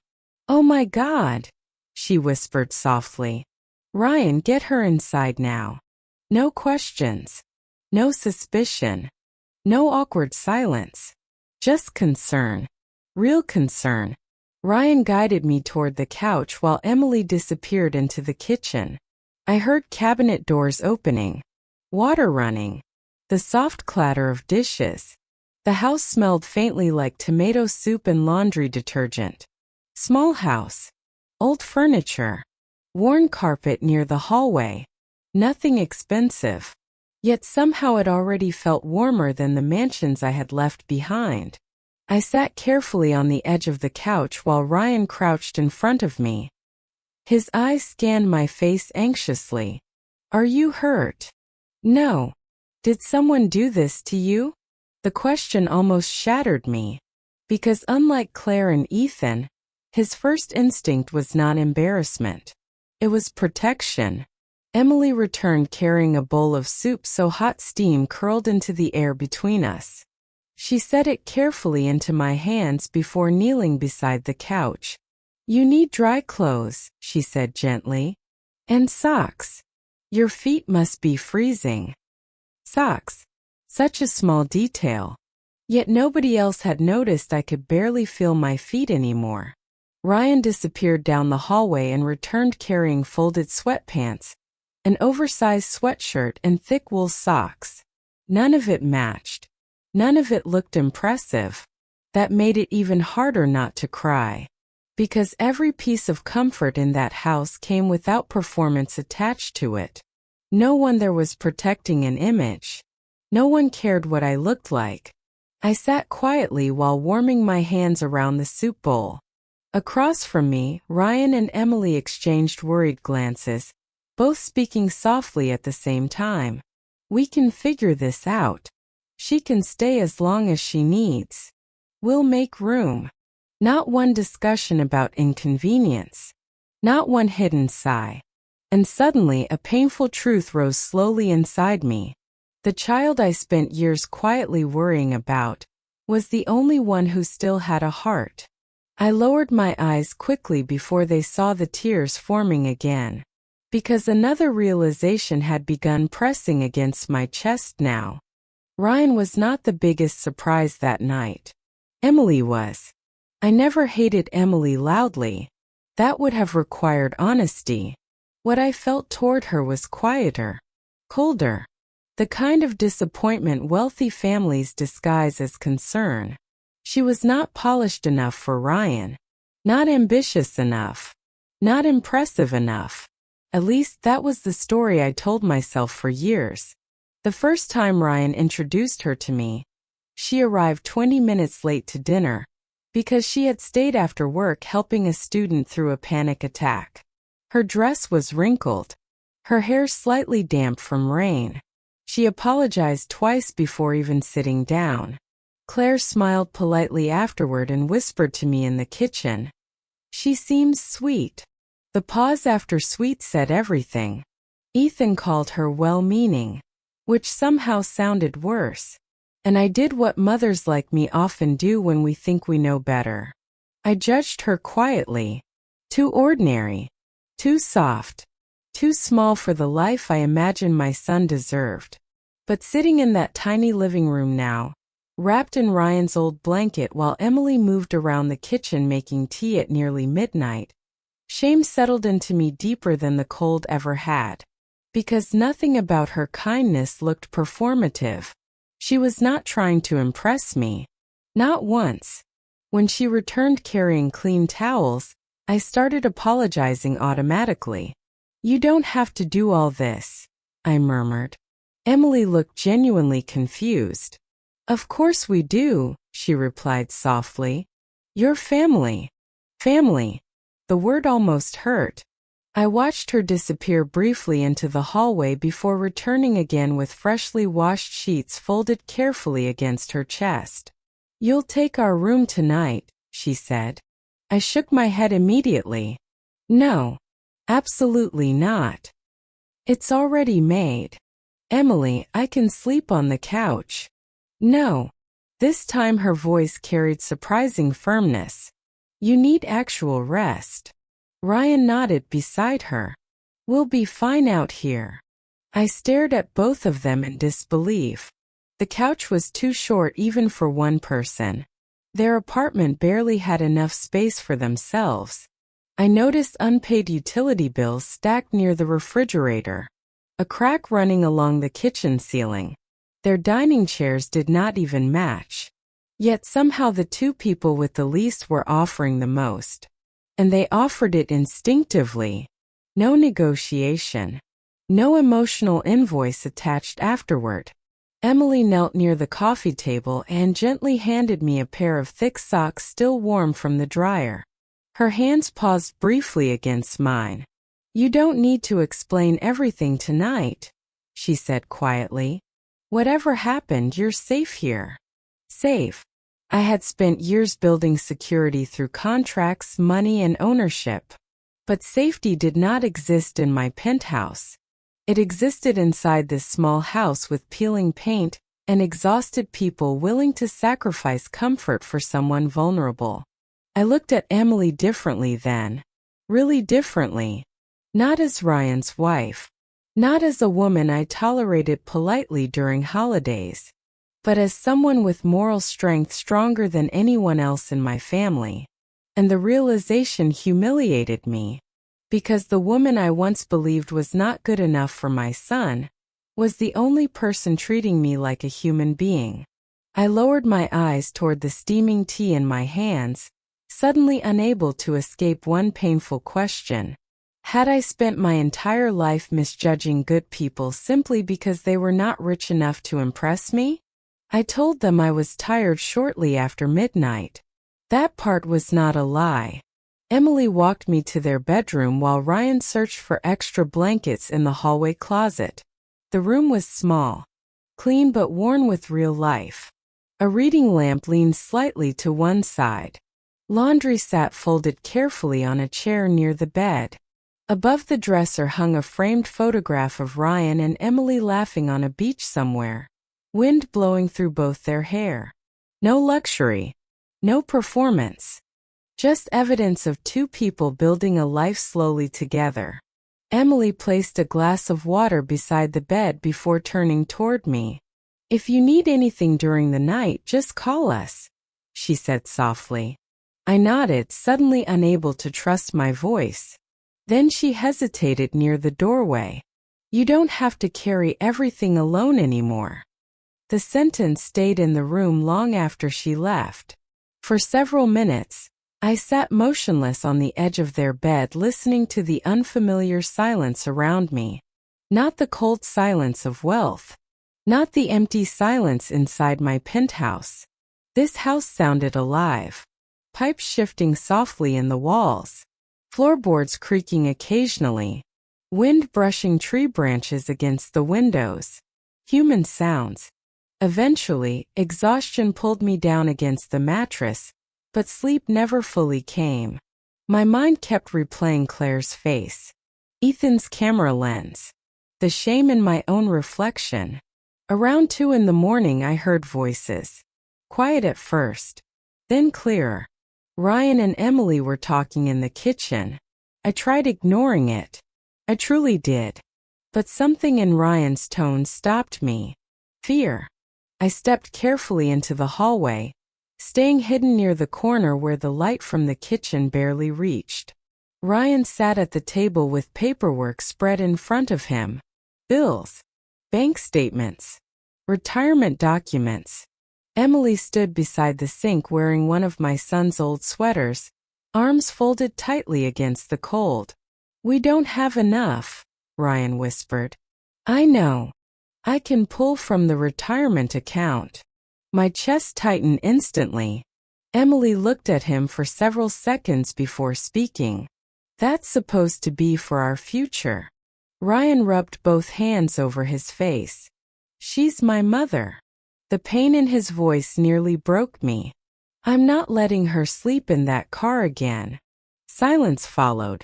"Oh my God," she whispered softly. "Ryan, get her inside now." No questions. No suspicion. No awkward silence. Just concern. Real concern. Ryan guided me toward the couch while Emily disappeared into the kitchen. I heard cabinet doors opening. Water running. The soft clatter of dishes. The house smelled faintly like tomato soup and laundry detergent. Small house. Old furniture. Worn carpet near the hallway. Nothing expensive. Yet somehow it already felt warmer than the mansions I had left behind. I sat carefully on the edge of the couch while Ryan crouched in front of me. His eyes scanned my face anxiously. "Are you hurt?" "No." "Did someone do this to you?" The question almost shattered me, because unlike Claire and Ethan, his first instinct was not embarrassment. It was protection. Emily returned carrying a bowl of soup so hot steam curled into the air between us. She set it carefully into my hands before kneeling beside the couch. "You need dry clothes," she said gently. "And socks. Your feet must be freezing." Socks. Such a small detail. Yet nobody else had noticed I could barely feel my feet anymore. Ryan disappeared down the hallway and returned carrying folded sweatpants, an oversized sweatshirt, and thick wool socks. None of it matched. None of it looked impressive. That made it even harder not to cry. Because every piece of comfort in that house came without performance attached to it. No one there was protecting an image. No one cared what I looked like. I sat quietly while warming my hands around the soup bowl. Across from me, Ryan and Emily exchanged worried glances, both speaking softly at the same time. "We can figure this out. She can stay as long as she needs. We'll make room." Not one discussion about inconvenience. Not one hidden sigh. And suddenly a painful truth rose slowly inside me. The child I spent years quietly worrying about was the only one who still had a heart. I lowered my eyes quickly before they saw the tears forming again. Because another realization had begun pressing against my chest now. Ryan was not the biggest surprise that night. Emily was. I never hated Emily loudly. That would have required honesty. What I felt toward her was quieter, colder. The kind of disappointment wealthy families disguise as concern. She was not polished enough for Ryan. Not ambitious enough. Not impressive enough. At least that was the story I told myself for years. The first time Ryan introduced her to me, she arrived 20 minutes late to dinner because she had stayed after work helping a student through a panic attack. Her dress was wrinkled, her hair slightly damp from rain. She apologized twice before even sitting down. Claire smiled politely afterward and whispered to me in the kitchen, "She seems sweet." The pause after sweet said everything. Ethan called her well-meaning, which somehow sounded worse. And I did what mothers like me often do when we think we know better. I judged her quietly. Too ordinary, too soft, too small for the life I imagined my son deserved. But sitting in that tiny living room now, wrapped in Ryan's old blanket while Emily moved around the kitchen making tea at nearly midnight, shame settled into me deeper than the cold ever had. Because nothing about her kindness looked performative. She was not trying to impress me. Not once. When she returned carrying clean towels, I started apologizing automatically. "You don't have to do all this," I murmured. Emily looked genuinely confused. "Of course we do," she replied softly. "You're family." Family. The word almost hurt. I watched her disappear briefly into the hallway before returning again with freshly washed sheets folded carefully against her chest. "You'll take our room tonight," she said. I shook my head immediately. "No. Absolutely not. It's already made. Emily, I can sleep on the couch." "No." This time her voice carried surprising firmness. "You need actual rest." Ryan nodded beside her. "We'll be fine out here." I stared at both of them in disbelief. The couch was too short even for one person. Their apartment barely had enough space for themselves. I noticed unpaid utility bills stacked near the refrigerator, a crack running along the kitchen ceiling. Their dining chairs did not even match. Yet somehow the two people with the least were offering the most. And they offered it instinctively. No negotiation. No emotional invoice attached afterward. Emily knelt near the coffee table and gently handed me a pair of thick socks still warm from the dryer. Her hands paused briefly against mine. "You don't need to explain everything tonight," she said quietly. "Whatever happened, you're safe here." Safe. I had spent years building security through contracts, money, and ownership. But safety did not exist in my penthouse. It existed inside this small house with peeling paint and exhausted people willing to sacrifice comfort for someone vulnerable. I looked at Emily differently then. Really differently. Not as Ryan's wife. Not as a woman I tolerated politely during holidays. But as someone with moral strength stronger than anyone else in my family. And the realization humiliated me. Because the woman I once believed was not good enough for my son was the only person treating me like a human being. I lowered my eyes toward the steaming tea in my hands, suddenly unable to escape one painful question. Had I spent my entire life misjudging good people simply because they were not rich enough to impress me? I told them I was tired shortly after midnight. That part was not a lie. Emily walked me to their bedroom while Ryan searched for extra blankets in the hallway closet. The room was small, clean but worn with real life. A reading lamp leaned slightly to one side. Laundry sat folded carefully on a chair near the bed. Above the dresser hung a framed photograph of Ryan and Emily laughing on a beach somewhere, wind blowing through both their hair. No luxury, no performance. Just evidence of two people building a life slowly together. Emily placed a glass of water beside the bed before turning toward me. "If you need anything during the night, just call us," she said softly. I nodded, suddenly unable to trust my voice. Then she hesitated near the doorway. "You don't have to carry everything alone anymore." The sentence stayed in the room long after she left. For several minutes, I sat motionless on the edge of their bed, listening to the unfamiliar silence around me. Not the cold silence of wealth. Not the empty silence inside my penthouse. This house sounded alive. Pipes shifting softly in the walls. Floorboards creaking occasionally. Wind brushing tree branches against the windows. Human sounds. Eventually, exhaustion pulled me down against the mattress, but sleep never fully came. My mind kept replaying Claire's face. Ethan's camera lens. The shame in my own reflection. Around 2 in the morning I heard voices. Quiet at first, then clearer. Ryan and Emily were talking in the kitchen. I tried ignoring it. I truly did. But something in Ryan's tone stopped me. Fear. I stepped carefully into the hallway, staying hidden near the corner where the light from the kitchen barely reached. Ryan sat at the table with paperwork spread in front of him. Bills. Bank statements. Retirement documents. Emily stood beside the sink wearing one of my son's old sweaters, arms folded tightly against the cold. "We don't have enough," Ryan whispered. "I know. I can pull from the retirement account." My chest tightened instantly. Emily looked at him for several seconds before speaking. "That's supposed to be for our future." Ryan rubbed both hands over his face. "She's my mother." The pain in his voice nearly broke me. "I'm not letting her sleep in that car again." Silence followed.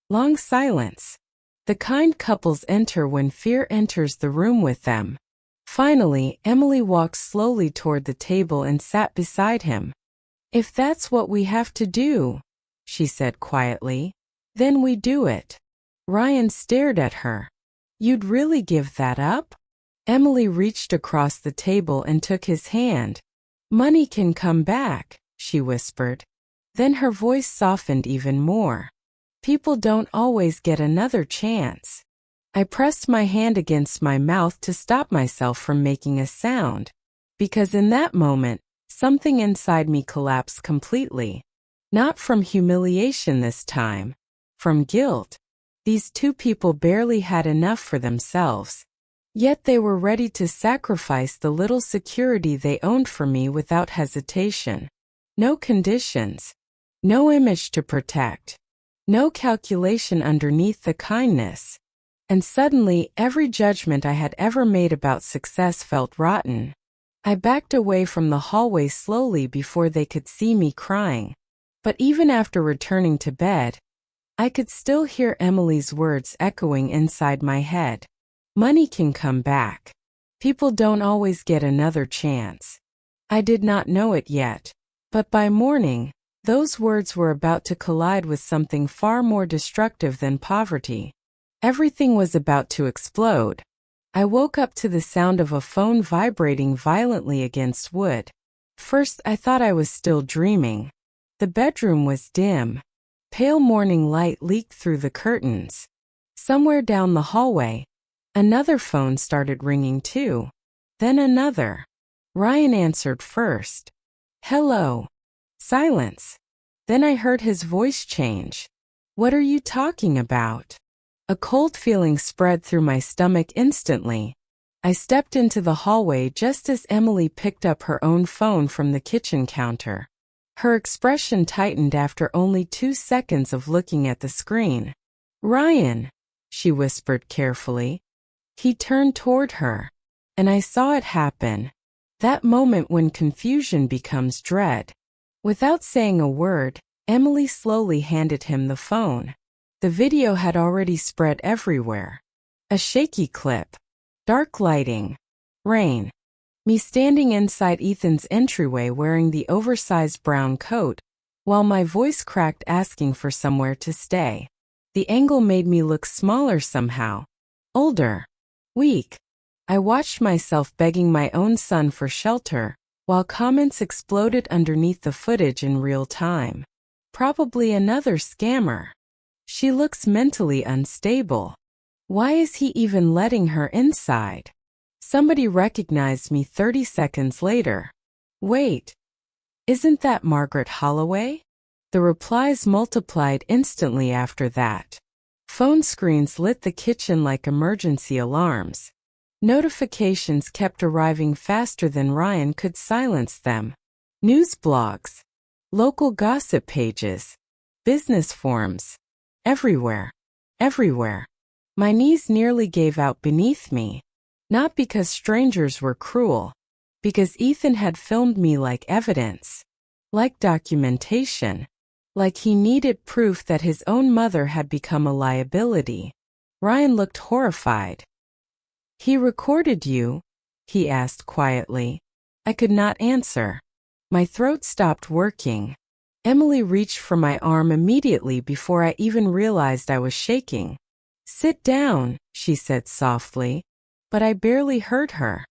Long silence. The kind couples enter when fear enters the room with them. Finally, Emily walked slowly toward the table and sat beside him. "If that's what we have to do," she said quietly, "then we do it." Ryan stared at her. "You'd really give that up?" Emily reached across the table and took his hand. "Money can come back," she whispered. Then her voice softened even more. "People don't always get another chance." I pressed my hand against my mouth to stop myself from making a sound, because in that moment, something inside me collapsed completely. Not from humiliation this time. From guilt. These two people barely had enough for themselves. Yet they were ready to sacrifice the little security they owned for me without hesitation. No conditions. No image to protect. No calculation underneath the kindness. And suddenly, every judgment I had ever made about success felt rotten. I backed away from the hallway slowly before they could see me crying. But even after returning to bed, I could still hear Emily's words echoing inside my head. Money can come back. People don't always get another chance. I did not know it yet, but by morning, those words were about to collide with something far more destructive than poverty. Everything was about to explode. I woke up to the sound of a phone vibrating violently against wood. First, I thought I was still dreaming. The bedroom was dim. Pale morning light leaked through the curtains. Somewhere down the hallway, another phone started ringing too. Then another. Ryan answered first. "Hello." Silence. Then I heard his voice change. "What are you talking about?" A cold feeling spread through my stomach instantly. I stepped into the hallway just as Emily picked up her own phone from the kitchen counter. Her expression tightened after only 2 seconds of looking at the screen. "Ryan," she whispered carefully. He turned toward her, and I saw it happen. That moment when confusion becomes dread. Without saying a word, Emily slowly handed him the phone. The video had already spread everywhere. A shaky clip. Dark lighting. Rain. Me standing inside Ethan's entryway wearing the oversized brown coat, while my voice cracked asking for somewhere to stay. The angle made me look smaller somehow. Older. Weak. I watched myself begging my own son for shelter, while comments exploded underneath the footage in real time. Probably another scammer. She looks mentally unstable. Why is he even letting her inside? Somebody recognized me 30 seconds later. Wait. Isn't that Margaret Holloway? The replies multiplied instantly after that. Phone screens lit the kitchen like emergency alarms. Notifications kept arriving faster than Ryan could silence them. News blogs, local gossip pages, business forums. Everywhere. Everywhere. My knees nearly gave out beneath me. Not because strangers were cruel. Because Ethan had filmed me like evidence. Like documentation. Like he needed proof that his own mother had become a liability. Ryan looked horrified. "He recorded you?" he asked quietly. I could not answer. My throat stopped working. Emily reached for my arm immediately before I even realized I was shaking. "Sit down," she said softly, but I barely heard her.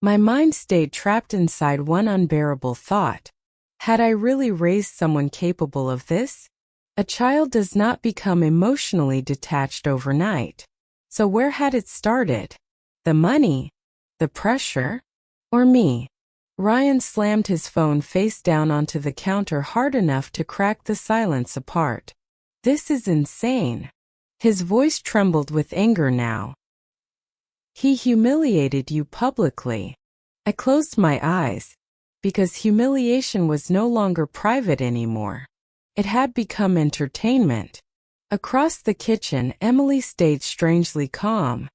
My mind stayed trapped inside one unbearable thought. Had I really raised someone capable of this? A child does not become emotionally detached overnight. So where had it started? The money? The pressure? Or me? Ryan slammed his phone face down onto the counter hard enough to crack the silence apart. "This is insane." His voice trembled with anger now. "He humiliated you publicly." I closed my eyes, because humiliation was no longer private anymore. It had become entertainment. Across the kitchen, Emily stayed strangely calm.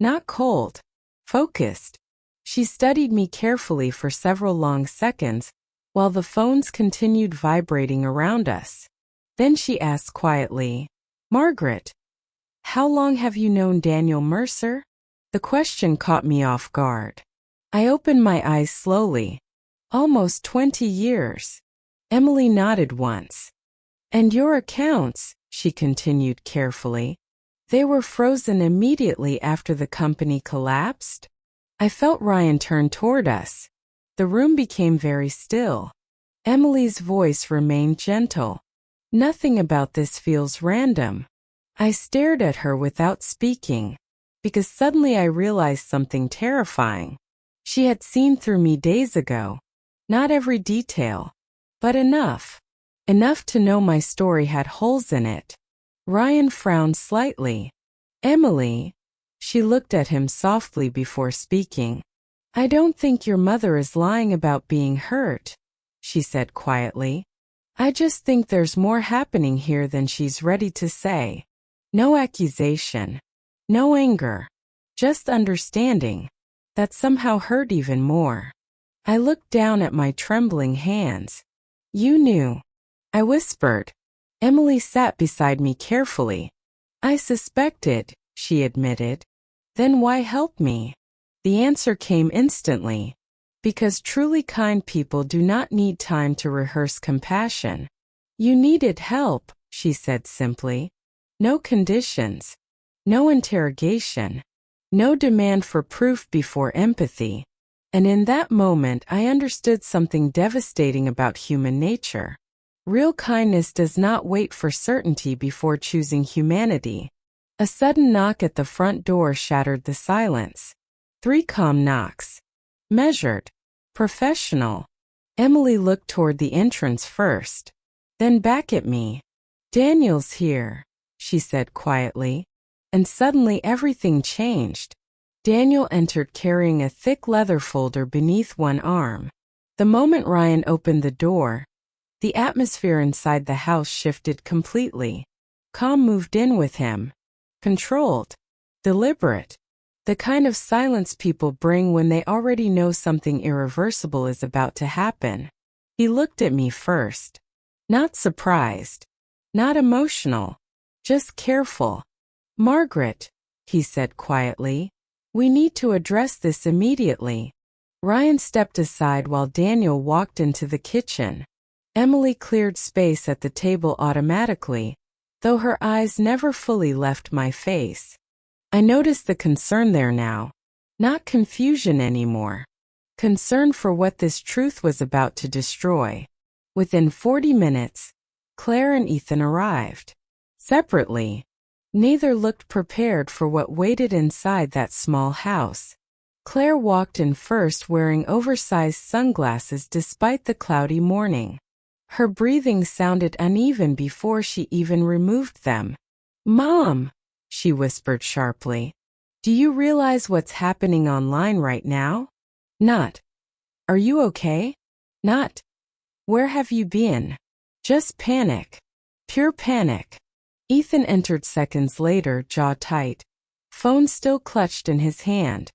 Not cold. Focused. She studied me carefully for several long seconds, while the phones continued vibrating around us. Then she asked quietly, "Margaret, how long have you known Daniel Mercer?" The question caught me off guard. I opened my eyes slowly. "Almost 20 years. Emily nodded once. "And your accounts," she continued carefully, "they were frozen immediately after the company collapsed?" I felt Ryan turn toward us. The room became very still. Emily's voice remained gentle. "Nothing about this feels random." I stared at her without speaking, because suddenly I realized something terrifying. She had seen through me days ago. Not every detail, but enough. Enough to know my story had holes in it. Ryan frowned slightly. "Emily," she looked at him softly before speaking. "I don't think your mother is lying about being hurt," she said quietly. "I just think there's more happening here than she's ready to say. No accusation. No anger. Just understanding. That somehow hurt even more." I looked down at my trembling hands. "You knew." I whispered. Emily sat beside me carefully. "I suspected," she admitted. "Then why help me?" The answer came instantly. Because truly kind people do not need time to rehearse compassion. "You needed help," she said simply. "No conditions. No interrogation. No demand for proof before empathy." And in that moment I understood something devastating about human nature. Real kindness does not wait for certainty before choosing humanity. A sudden knock at the front door shattered the silence. 3 calm knocks. Measured. Professional. Emily looked toward the entrance first. Then back at me. "Daniel's here," she said quietly. And suddenly everything changed. Daniel entered carrying a thick leather folder beneath one arm. The moment Ryan opened the door, the atmosphere inside the house shifted completely. Calm moved in with him. Controlled. Deliberate. The kind of silence people bring when they already know something irreversible is about to happen. He looked at me first. Not surprised. Not emotional. Just careful. "Margaret," he said quietly, "we need to address this immediately." Ryan stepped aside while Daniel walked into the kitchen. Emily cleared space at the table automatically, though her eyes never fully left my face. I noticed the concern there now. Not confusion anymore. Concern for what this truth was about to destroy. Within 40 minutes, Claire and Ethan arrived. Separately. Neither looked prepared for what waited inside that small house. Claire walked in first wearing oversized sunglasses despite the cloudy morning. Her breathing sounded uneven before she even removed them. "Mom," she whispered sharply. "Do you realize what's happening online right now?" "Not. Are you okay?" "Not. Where have you been?" "Just panic. Pure panic." Ethan entered seconds later, jaw tight. Phone still clutched in his hand.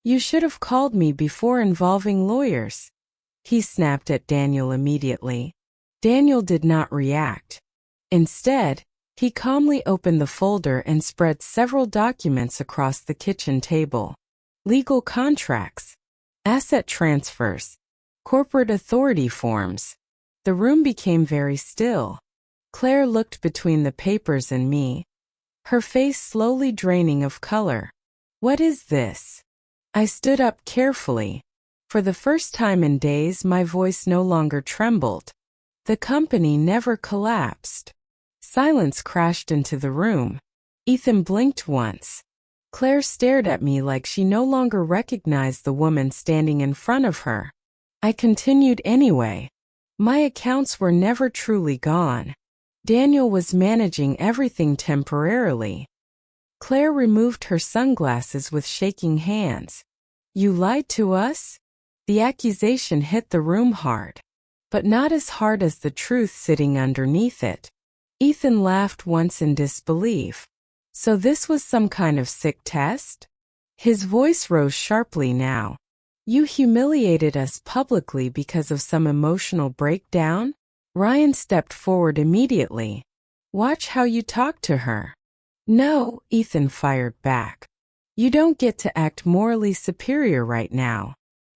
"You should have called me before involving lawyers." He snapped at Daniel immediately. Daniel did not react. Instead, he calmly opened the folder and spread several documents across the kitchen table. Legal contracts, asset transfers, corporate authority forms. The room became very still. Claire looked between the papers and me, her face slowly draining of color. "What is this?" I stood up carefully. For the first time in days, my voice no longer trembled. The company never collapsed. Silence crashed into the room. Ethan blinked once. Claire stared at me like she no longer recognized the woman standing in front of her. I continued anyway. My accounts were never truly gone. Daniel was managing everything temporarily. Claire removed her sunglasses with shaking hands. "You lied to us?" The accusation hit the room hard, but not as hard as the truth sitting underneath it. Ethan laughed once in disbelief. "So this was some kind of sick test?" His voice rose sharply now. "You humiliated us publicly because of some emotional breakdown?" Ryan stepped forward immediately. "Watch how you talk to her." "No," Ethan fired back. "You don't get to act morally superior right now."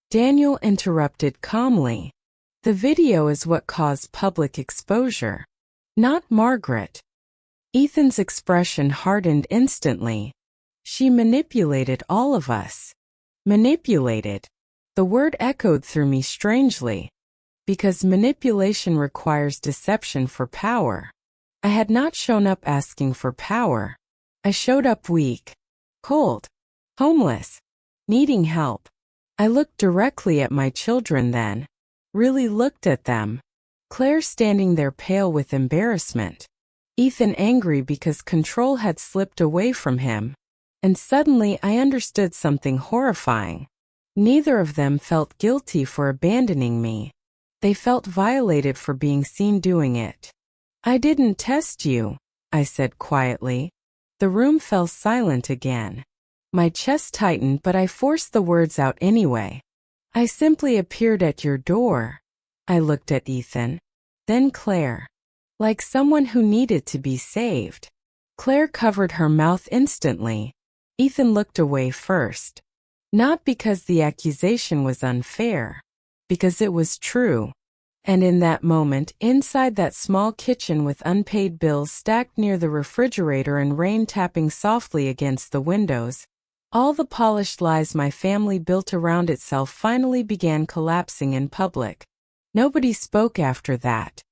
Daniel interrupted calmly. "The video is what caused public exposure, not Margaret." Ethan's expression hardened instantly. "She manipulated all of us." Manipulated. The word echoed through me strangely. Because manipulation requires deception for power. I had not shown up asking for power. I showed up weak, cold, homeless, needing help. I looked directly at my children then. Really looked at them. Claire standing there pale with embarrassment. Ethan angry because control had slipped away from him. And suddenly I understood something horrifying. Neither of them felt guilty for abandoning me. They felt violated for being seen doing it. "I didn't test you," I said quietly. The room fell silent again. My chest tightened, but I forced the words out anyway. "I simply appeared at your door." I looked at Ethan, then Claire, like someone who needed to be saved. Claire covered her mouth instantly. Ethan looked away first. Not because the accusation was unfair, because it was true. And in that moment, inside that small kitchen with unpaid bills stacked near the refrigerator and rain tapping softly against the windows, all the polished lies my family built around itself finally began collapsing in public. Nobody spoke after that.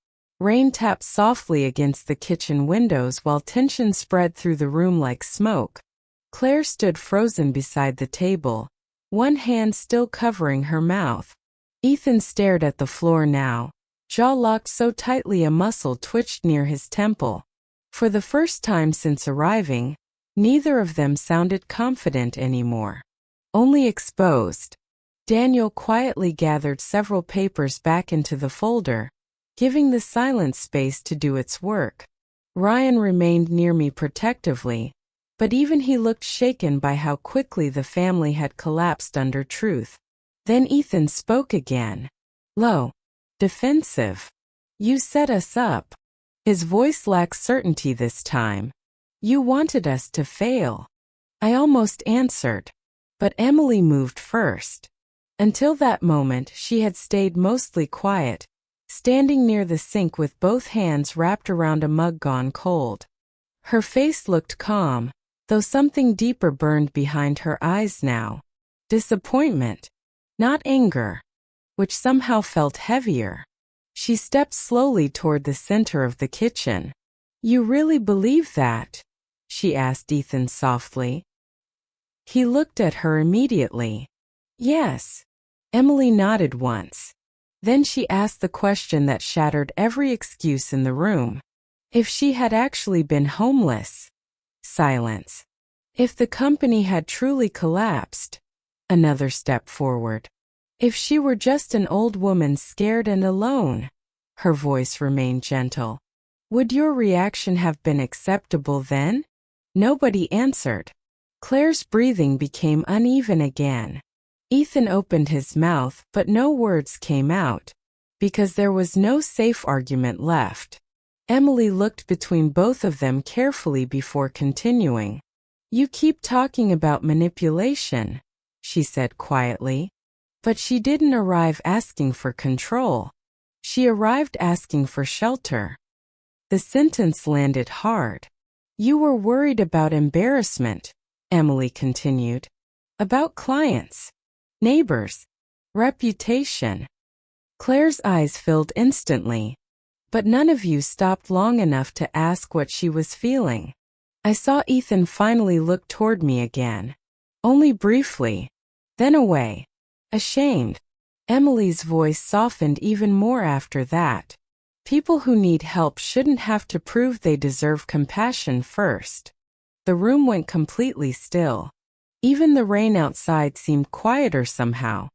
Rain tapped softly against the kitchen windows while tension spread through the room like smoke. Claire stood frozen beside the table, one hand still covering her mouth. Ethan stared at the floor now, jaw locked so tightly a muscle twitched near his temple. For the first time since arriving, neither of them sounded confident anymore. Only exposed. Daniel quietly gathered several papers back into the folder, giving the silence space to do its work. Ryan remained near me protectively, but even he looked shaken by how quickly the family had collapsed under truth. Then Ethan spoke again. Low. Defensive. "You set us up." His voice lacked certainty this time. "You wanted us to fail." I almost answered. But Emily moved first. Until that moment, she had stayed mostly quiet, standing near the sink with both hands wrapped around a mug gone cold. Her face looked calm, though something deeper burned behind her eyes now. Disappointment. Not anger, which somehow felt heavier. She stepped slowly toward the center of the kitchen. "You really believe that?" she asked Ethan softly. He looked at her immediately. "Yes." Emily nodded once. Then she asked the question that shattered every excuse in the room. If she had actually been homeless? Silence. If the company had truly collapsed? Another step forward. If she were just an old woman scared and alone? Her voice remained gentle. Would your reaction have been acceptable then? Nobody answered. Claire's breathing became uneven again. Ethan opened his mouth, but no words came out, because there was no safe argument left. Emily looked between both of them carefully before continuing. You keep talking about manipulation, she said quietly. But she didn't arrive asking for control. She arrived asking for shelter. The sentence landed hard. You were worried about embarrassment, Emily continued. About clients, neighbors, reputation. Claire's eyes filled instantly. But none of you stopped long enough to ask what she was feeling. I saw Ethan finally look toward me again. Only briefly. Then away. Ashamed. Emily's voice softened even more after that. People who need help shouldn't have to prove they deserve compassion first. The room went completely still. Even the rain outside seemed quieter somehow.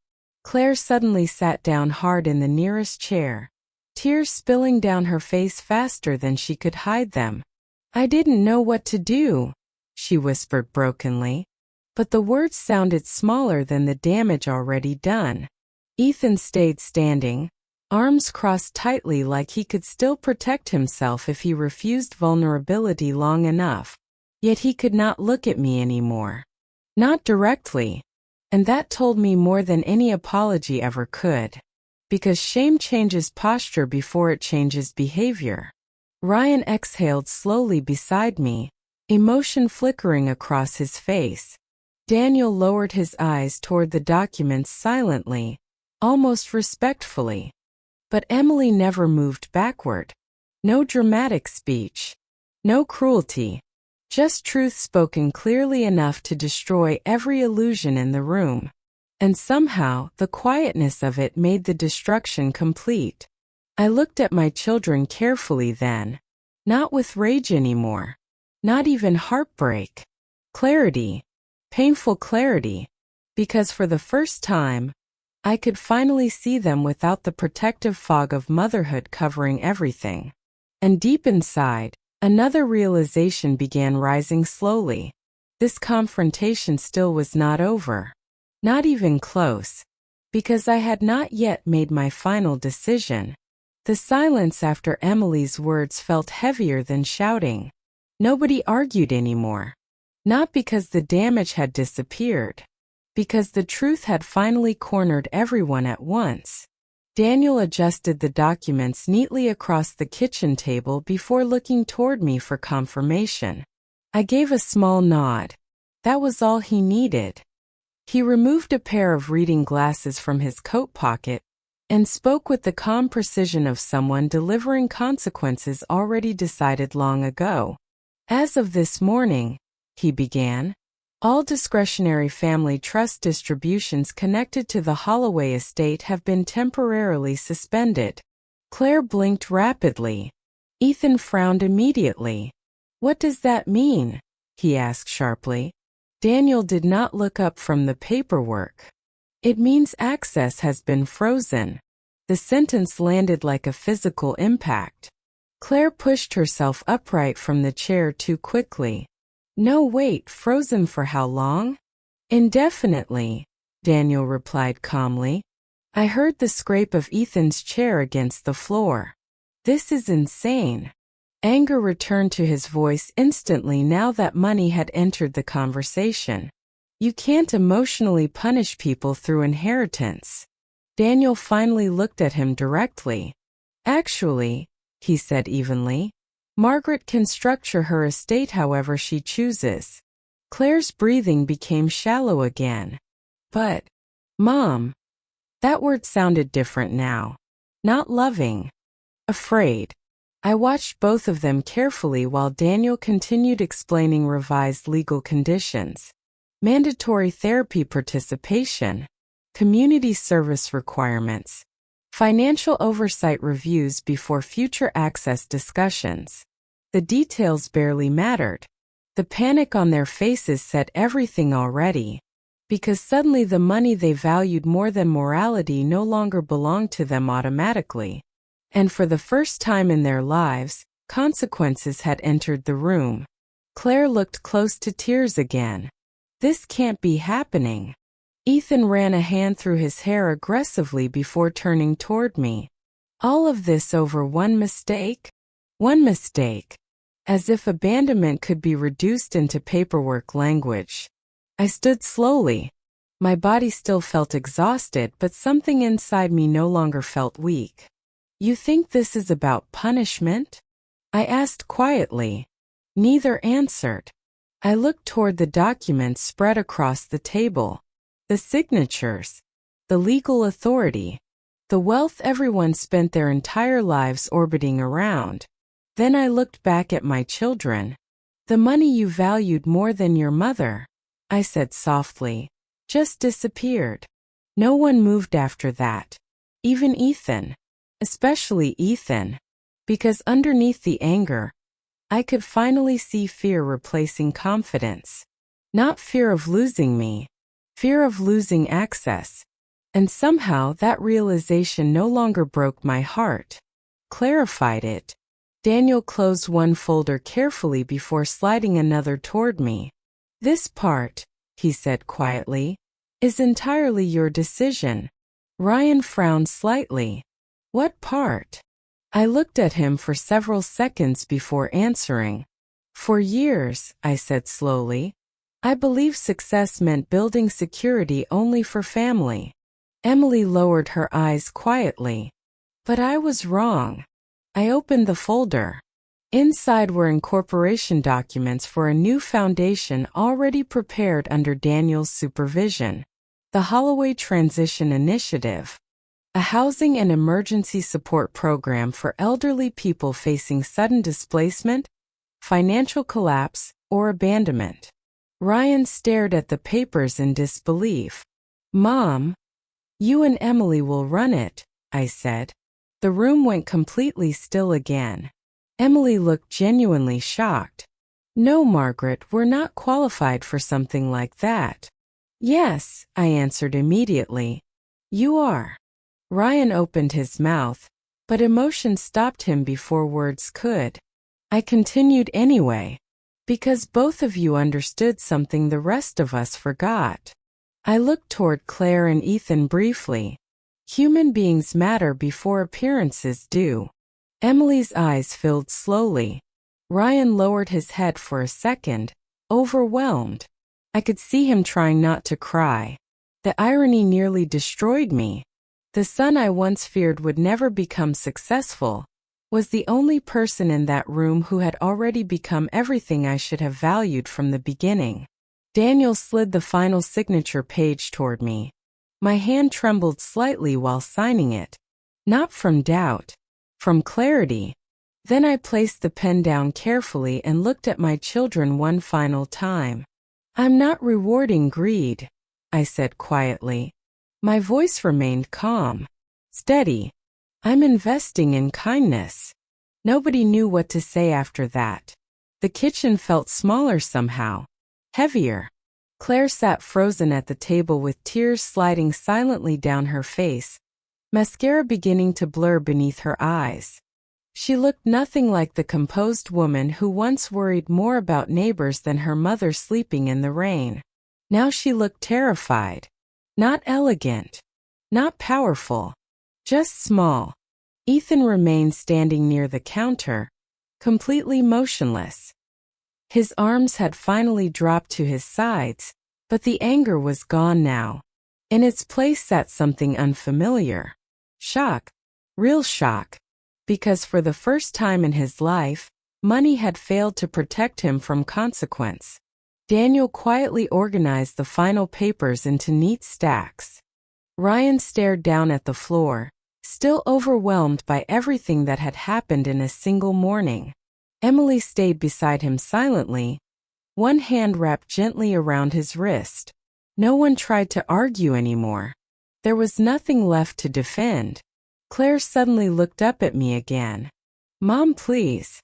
Claire suddenly sat down hard in the nearest chair, tears spilling down her face faster than she could hide them. I didn't know what to do, she whispered brokenly. But the words sounded smaller than the damage already done. Ethan stayed standing, arms crossed tightly like he could still protect himself if he refused vulnerability long enough. Yet he could not look at me anymore. Not directly. And that told me more than any apology ever could. Because shame changes posture before it changes behavior. Ryan exhaled slowly beside me, emotion flickering across his face. Daniel lowered his eyes toward the documents silently, almost respectfully. But Emily never moved backward. No dramatic speech. No cruelty. Just truth spoken clearly enough to destroy every illusion in the room. And somehow, the quietness of it made the destruction complete. I looked at my children carefully then. Not with rage anymore. Not even heartbreak. Clarity. Painful clarity. Because for the first time, I could finally see them without the protective fog of motherhood covering everything. And deep inside, another realization began rising slowly. This confrontation still was not over. Not even close. Because I had not yet made my final decision. The silence after Emily's words felt heavier than shouting. Nobody argued anymore. Not because the damage had disappeared. Because the truth had finally cornered everyone at once. Daniel adjusted the documents neatly across the kitchen table before looking toward me for confirmation. I gave a small nod. That was all he needed. He removed a pair of reading glasses from his coat pocket and spoke with the calm precision of someone delivering consequences already decided long ago. As of this morning, he began, all discretionary family trust distributions connected to the Holloway estate have been temporarily suspended. Claire blinked rapidly. Ethan frowned immediately. What does that mean? He asked sharply. Daniel did not look up from the paperwork. It means access has been frozen. The sentence landed like a physical impact. Claire pushed herself upright from the chair too quickly. No, wait, frozen for how long? Indefinitely, Daniel replied calmly. I heard the scrape of Ethan's chair against the floor. This is insane. Anger returned to his voice instantly now that money had entered the conversation. You can't emotionally punish people through inheritance. Daniel finally looked at him directly. Actually, he said evenly, Margaret can structure her estate however she chooses. Claire's breathing became shallow again. But, Mom, that word sounded different now. Not loving. Afraid. I watched both of them carefully while Daniel continued explaining revised legal conditions. Mandatory therapy participation. Community service requirements. Financial oversight reviews before future access discussions. The details barely mattered. The panic on their faces said everything already. Because suddenly the money they valued more than morality no longer belonged to them automatically. And for the first time in their lives, consequences had entered the room. Claire looked close to tears again. This can't be happening. Ethan ran a hand through his hair aggressively before turning toward me. All of this over one mistake? One mistake. As if abandonment could be reduced into paperwork language. I stood slowly. My body still felt exhausted, but something inside me no longer felt weak. You think this is about punishment? I asked quietly. Neither answered. I looked toward the documents spread across the table. The signatures. The legal authority. The wealth everyone spent their entire lives orbiting around. Then I looked back at my children. The money you valued more than your mother, I said softly, just disappeared. No one moved after that. Even Ethan. Especially Ethan. Because underneath the anger, I could finally see fear replacing confidence. Not fear of losing me. Fear of losing access. And somehow that realization no longer broke my heart. Clarified it. Daniel closed one folder carefully before sliding another toward me. This part, he said quietly, is entirely your decision. Ryan frowned slightly. What part? I looked at him for several seconds before answering. For years, I said slowly, I believed success meant building security only for family. Emily lowered her eyes quietly. But I was wrong. I opened the folder. Inside were incorporation documents for a new foundation already prepared under Daniel's supervision. The Holloway Transition Initiative. A housing and emergency support program for elderly people facing sudden displacement, financial collapse, or abandonment. Ryan stared at the papers in disbelief. Mom, you and Emily will run it, I said. The room went completely still again. Emily looked genuinely shocked. No, Margaret, we're not qualified for something like that. Yes, I answered immediately. You are. Ryan opened his mouth, but emotion stopped him before words could. I continued anyway. Because both of you understood something the rest of us forgot. I looked toward Claire and Ethan briefly. Human beings matter before appearances do. Emily's eyes filled slowly. Ryan lowered his head for a second, overwhelmed. I could see him trying not to cry. The irony nearly destroyed me. The son I once feared would never become successful was the only person in that room who had already become everything I should have valued from the beginning. Daniel slid the final signature page toward me. My hand trembled slightly while signing it. Not from doubt. From clarity. Then I placed the pen down carefully and looked at my children one final time. I'm not rewarding greed, I said quietly. My voice remained calm. Steady. I'm investing in kindness. Nobody knew what to say after that. The kitchen felt smaller somehow. Heavier. Claire sat frozen at the table with tears sliding silently down her face, mascara beginning to blur beneath her eyes. She looked nothing like the composed woman who once worried more about neighbors than her mother sleeping in the rain. Now she looked terrified. Not elegant. Not powerful. Just small. Ethan remained standing near the counter, completely motionless. His arms had finally dropped to his sides, but the anger was gone now. In its place sat something unfamiliar. Shock. Real shock. Because for the first time in his life, money had failed to protect him from consequence. Daniel quietly organized the final papers into neat stacks. Ryan stared down at the floor, still overwhelmed by everything that had happened in a single morning. Emily stayed beside him silently, one hand wrapped gently around his wrist. No one tried to argue anymore. There was nothing left to defend. Claire suddenly looked up at me again. Mom, please.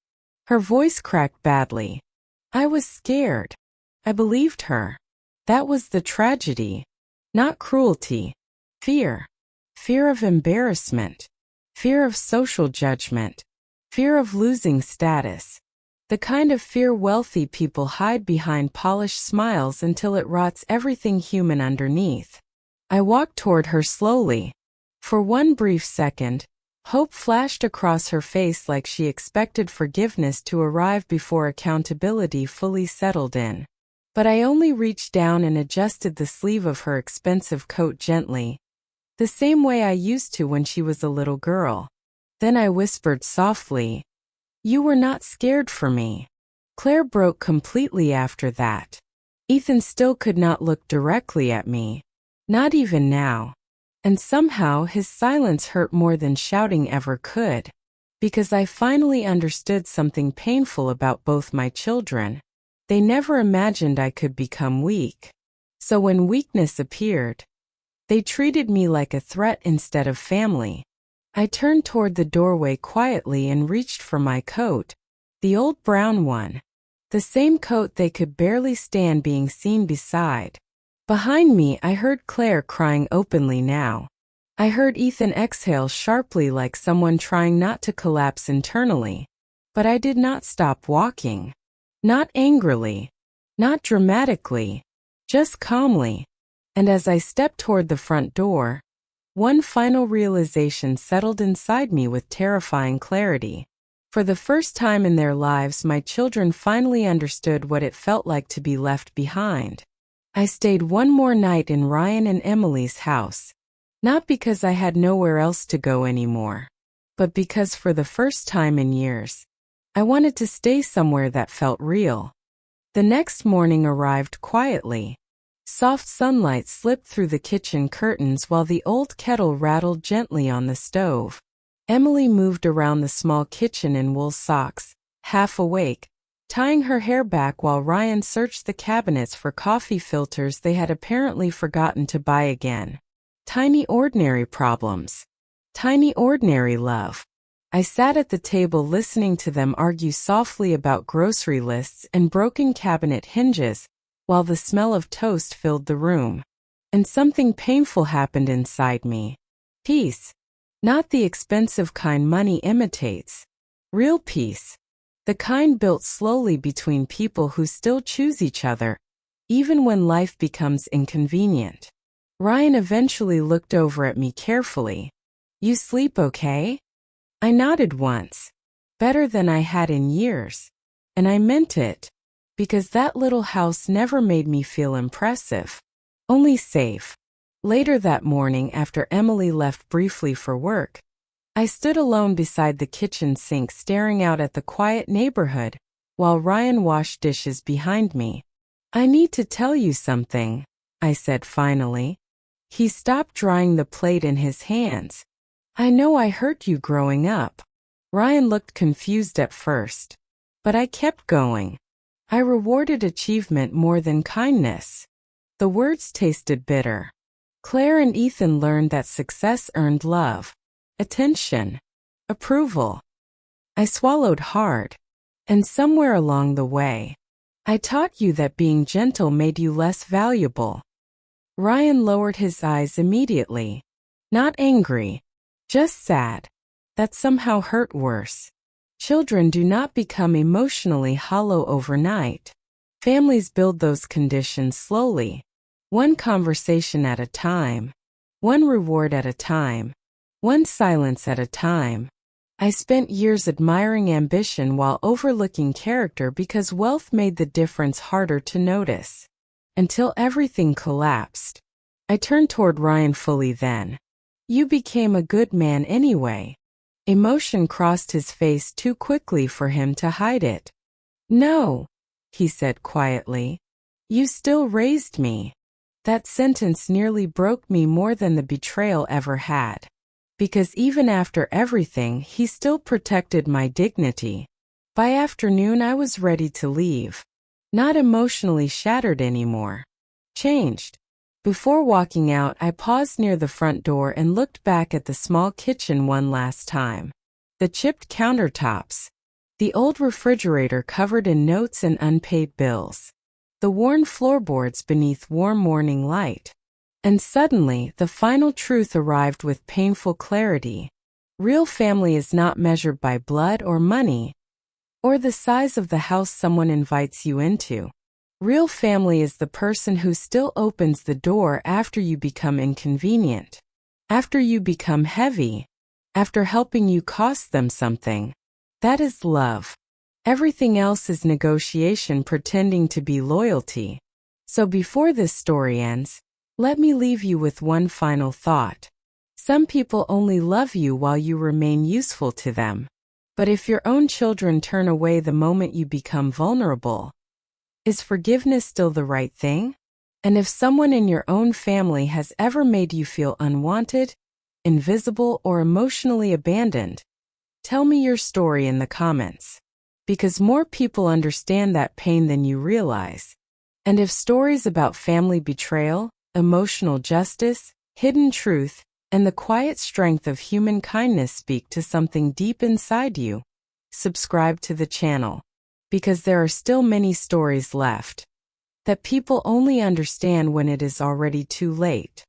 Her voice cracked badly. I was scared. I believed her. That was the tragedy. Not cruelty. Fear. Fear of embarrassment. Fear of social judgment. Fear of losing status. The kind of fear wealthy people hide behind polished smiles until it rots everything human underneath. I walked toward her slowly. For one brief second, hope flashed across her face like she expected forgiveness to arrive before accountability fully settled in. But I only reached down and adjusted the sleeve of her expensive coat gently, the same way I used to when she was a little girl. Then I whispered softly, "You were not scared for me." Claire broke completely after that. Ethan still could not look directly at me. Not even now. And somehow his silence hurt more than shouting ever could. Because I finally understood something painful about both my children. They never imagined I could become weak. So when weakness appeared, they treated me like a threat instead of family. I turned toward the doorway quietly and reached for my coat. The old brown one. The same coat they could barely stand being seen beside. Behind me, I heard Claire crying openly now. I heard Ethan exhale sharply like someone trying not to collapse internally. But I did not stop walking. Not angrily. Not dramatically. Just calmly. And as I stepped toward the front door, one final realization settled inside me with terrifying clarity. For the first time in their lives, my children finally understood what it felt like to be left behind. I stayed one more night in Ryan and Emily's house. Not because I had nowhere else to go anymore, but because for the first time in years, I wanted to stay somewhere that felt real. The next morning arrived quietly. Soft sunlight slipped through the kitchen curtains while the old kettle rattled gently on the stove. Emily moved around the small kitchen in wool socks, half awake, tying her hair back while Ryan searched the cabinets for coffee filters they had apparently forgotten to buy again. Tiny ordinary problems. Tiny ordinary love. I sat at the table listening to them argue softly about grocery lists and broken cabinet hinges, while the smell of toast filled the room. And something painful happened inside me. Peace. Not the expensive kind money imitates. Real peace. The kind built slowly between people who still choose each other, even when life becomes inconvenient. Ryan eventually looked over at me carefully. "You sleep okay?" I nodded once. Better than I had in years. And I meant it. Because that little house never made me feel impressive. Only safe. Later that morning, after Emily left briefly for work, I stood alone beside the kitchen sink staring out at the quiet neighborhood, while Ryan washed dishes behind me. "I need to tell you something," I said finally. He stopped drying the plate in his hands. "I know I hurt you growing up." Ryan looked confused at first. But I kept going. I rewarded achievement more than kindness. The words tasted bitter. Claire and Ethan learned that success earned love, attention, approval. I swallowed hard. And somewhere along the way, I taught you that being gentle made you less valuable. Ryan lowered his eyes immediately. Not angry. Just sad. That somehow hurt worse. Children do not become emotionally hollow overnight. Families build those conditions slowly. One conversation at a time. One reward at a time. One silence at a time. I spent years admiring ambition while overlooking character because wealth made the difference harder to notice. Until everything collapsed. I turned toward Ryan fully then. "You became a good man anyway." Emotion crossed his face too quickly for him to hide it. "No," he said quietly. "You still raised me." That sentence nearly broke me more than the betrayal ever had. Because even after everything, he still protected my dignity. By afternoon, I was ready to leave. Not emotionally shattered anymore. Changed. Before walking out, I paused near the front door and looked back at the small kitchen one last time. The chipped countertops, the old refrigerator covered in notes and unpaid bills, the worn floorboards beneath warm morning light. And suddenly, the final truth arrived with painful clarity. Real family is not measured by blood or money, or the size of the house someone invites you into. Real family is the person who still opens the door after you become inconvenient, after you become heavy, after helping you cost them something. That is love. Everything else is negotiation pretending to be loyalty. So before this story ends, let me leave you with one final thought. Some people only love you while you remain useful to them. But if your own children turn away the moment you become vulnerable, is forgiveness still the right thing? And if someone in your own family has ever made you feel unwanted, invisible, or emotionally abandoned, tell me your story in the comments. Because more people understand that pain than you realize. And if stories about family betrayal, emotional justice, hidden truth, and the quiet strength of human kindness speak to something deep inside you, subscribe to the channel. Because there are still many stories left that people only understand when it is already too late.